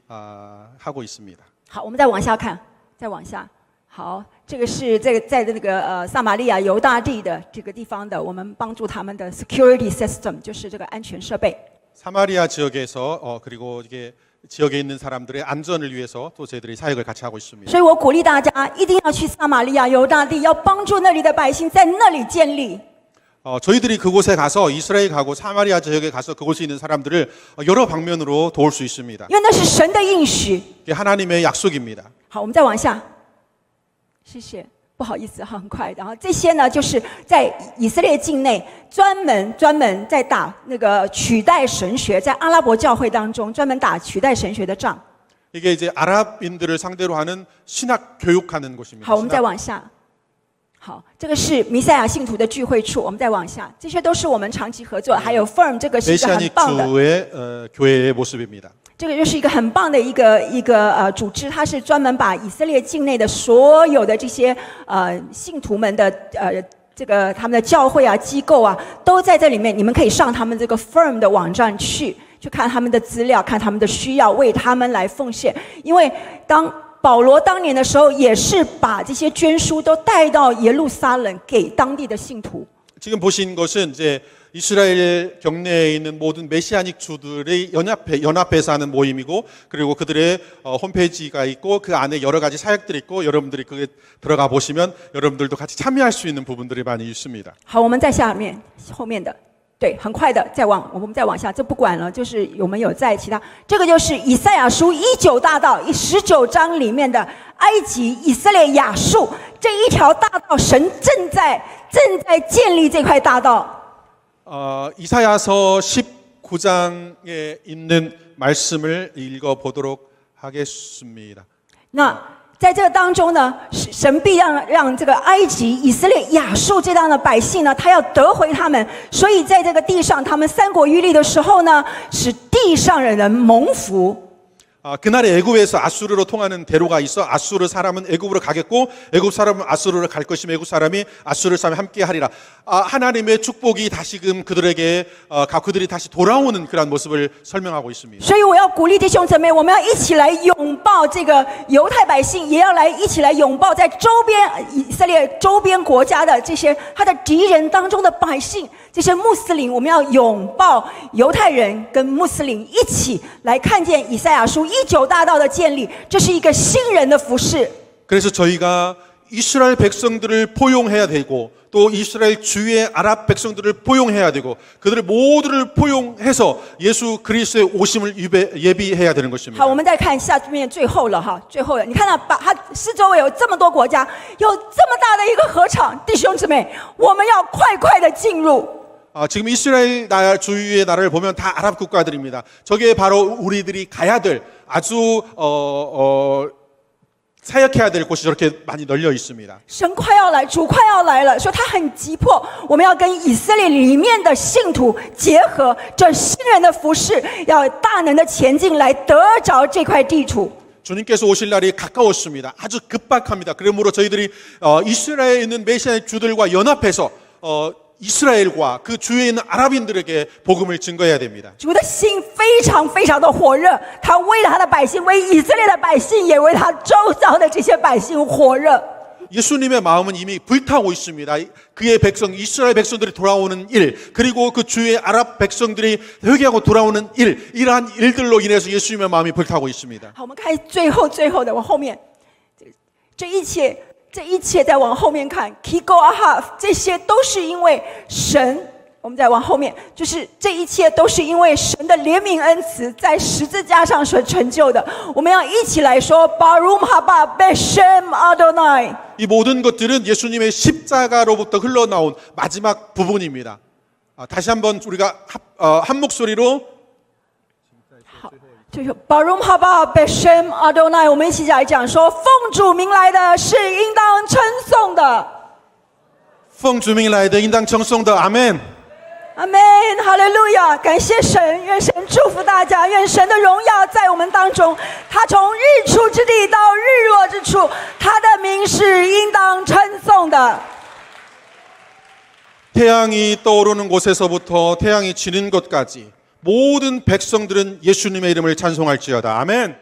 하고 있습니다. 好，我们再往下看，再往下。 好，这个是在那个撒玛利亚犹大地的这个地方的，我们帮助他们的 security system， 就是这个安全设备。 사마리아 지역에서 그리고 이게 지역에 있는 사람들의 안전을 위해서 또 저희들이 사역을 같이 하고 있습니다. 所以我鼓励大家一定要去撒玛利亚犹大地，要帮助那里的百姓在那里建立。 저희들이 그곳에 가서 이스라엘 가고 사마리아 지역에 가서 그곳에 있는 사람들을 여러 방면으로 도울 수 있습니다. 因为那是神的应许。 이게 하나님의 약속입니다. 好，我们再往下。 谢谢，不好意思，很快。然后这些呢，就是在以色列境内专门在打那个取代神学，在阿拉伯教会当中专门打取代神学的仗。 이게 이제 아랍인들을 상대로 하는 신학 교육하는 곳입니다. 好，我们再往下。好，这个是弥赛亚信徒的聚会处，我们再往下。这些都是我们长期合作，还有 Firm 这个是一个很棒的。 메시아닉 교회의 모습입니다. 这个就是一个很棒的一个组织，它是专门把以色列境内的所有的这些信徒们的这个他们的教会啊机构啊都在这里面，你们可以上他们这个 Firm 的网站去去看他们的资料，看他们的需要，为他们来奉献。因为当保罗当年的时候，也是把这些捐书都带到耶路撒冷给当地的信徒。 지금 보신 것은 이제 이스라엘 경내에 있는 모든 메시아닉 주들의 연합해서 하는 모임이고, 그리고 그들의 홈페이지가 있고 그 안에 여러 가지 사역들이 있고, 여러분들이 그게 들어가 보시면 여러분들도 같이 참여할 수 있는 부분들이 많이 있습니다. 好，我们在下面后面的，对，很快的我们再往下，这不管了，就是我们有在其他，这个就是以赛亚书19大道19章里面的埃及、以色列、亚述这一条大道，神正在建立这块大道。 이사야서 19장에 있는 말씀을 읽어보도록 하겠습니다. 那在这个当中呢，神必让这个埃及、以色列、亚述这样的百姓呢，他要得回他们。所以在这个地上，他们三国预立的时候呢，使地上的人蒙福。 그날에 애굽에서 아수르로 통하는 대로가 있어 아수르 사람은 애굽으로 가겠고 애굽 사람은 아수르로 갈 것이며 애굽 사람이 아수르 사람이 함께 하리라. 하나님의 축복이 다시금 그들에게 그들이 다시 돌아오는 그런 모습을 설명하고 있습니다. 所以我要鼓励弟兄姊妹，我们要一起来拥抱这个犹太百姓，也要一起来拥抱在周边以色列周边国家的这些他的敌人当中的百姓，这些穆斯林，我们要拥抱犹太人跟穆斯林一起来看见以赛亚书19大道的建立，这是一个新人的服事。 그래서 저희가 이스라엘 백성들을 포용해야 되고 또 이스라엘 주위의 아랍 백성들을 포용해야 되고 그들을 모두를 포용해서 예수 그리스도의 오심을 예비해야 되는 것입니다. 好，我们再看下面最后了哈，最后了，你看到它四周围有这么多国家，有这么大的一个禾场，弟兄姊妹，我们要快的进入。 지금 이스라엘 주위의 나라를 보면 다 아랍 국가들입니다. 저게 바로 우리들이 가야 될 아주 사역해야 될 곳이 저렇게 많이 널려 있습니다. 神快要来，主快要来了，说他很急迫，我们要跟以色列里面的信徒结合，这新人的服事要大能的前进，来得着这块地土。 주님께서 오실 날이 가까웠습니다. 아주 급박합니다. 그러므로 저희들이 이스라엘에 있는 메시아 주들과 연합해서 이스라엘과 그 주위에 있는 아랍인들에게 복음을 증거해야 됩니다. 主的心非常的火热，他为了他的百姓，为以色列的百姓，也为他周遭的这些百姓火热。 예수님의 마음은 이미 불타고 있습니다. 그의 백성 이스라엘 백성들이 돌아오는 일, 그리고 그 주위의 아랍 백성들이 회개하고 돌아오는 일, 이러한 일들로 인해서 예수님의 마음이 불타고 있습니다. 好，我们看最后的往后面，这一切再往后面看 ，Kigo Ahaf， 这些都是因为神。我们再往后面，就是这一切都是因为神的怜悯恩慈在十字架上所成就的。我们要一起来说 Barum haba Beshem Adonai。 이 모든 것들은 예수님의 십자가로부터 흘러나온 마지막 부분입니다. 다시 한번 우리가 한 목소리로 好，就是 Barum haba Beshem Adonai， 我们一起来讲说，奉主名来的是应当称颂的。奉主名来的应当称颂的，阿门。 阿门，哈利路亚！感谢神，愿神祝福大家，愿神的荣耀在我们当中。他从日出之地到日落之处，他的名是应当称颂的。 태양이 떠오르는 곳에서부터 태양이 지는 곳까지 모든 백성들은 예수님의 이름을 찬송할지어다. 아멘.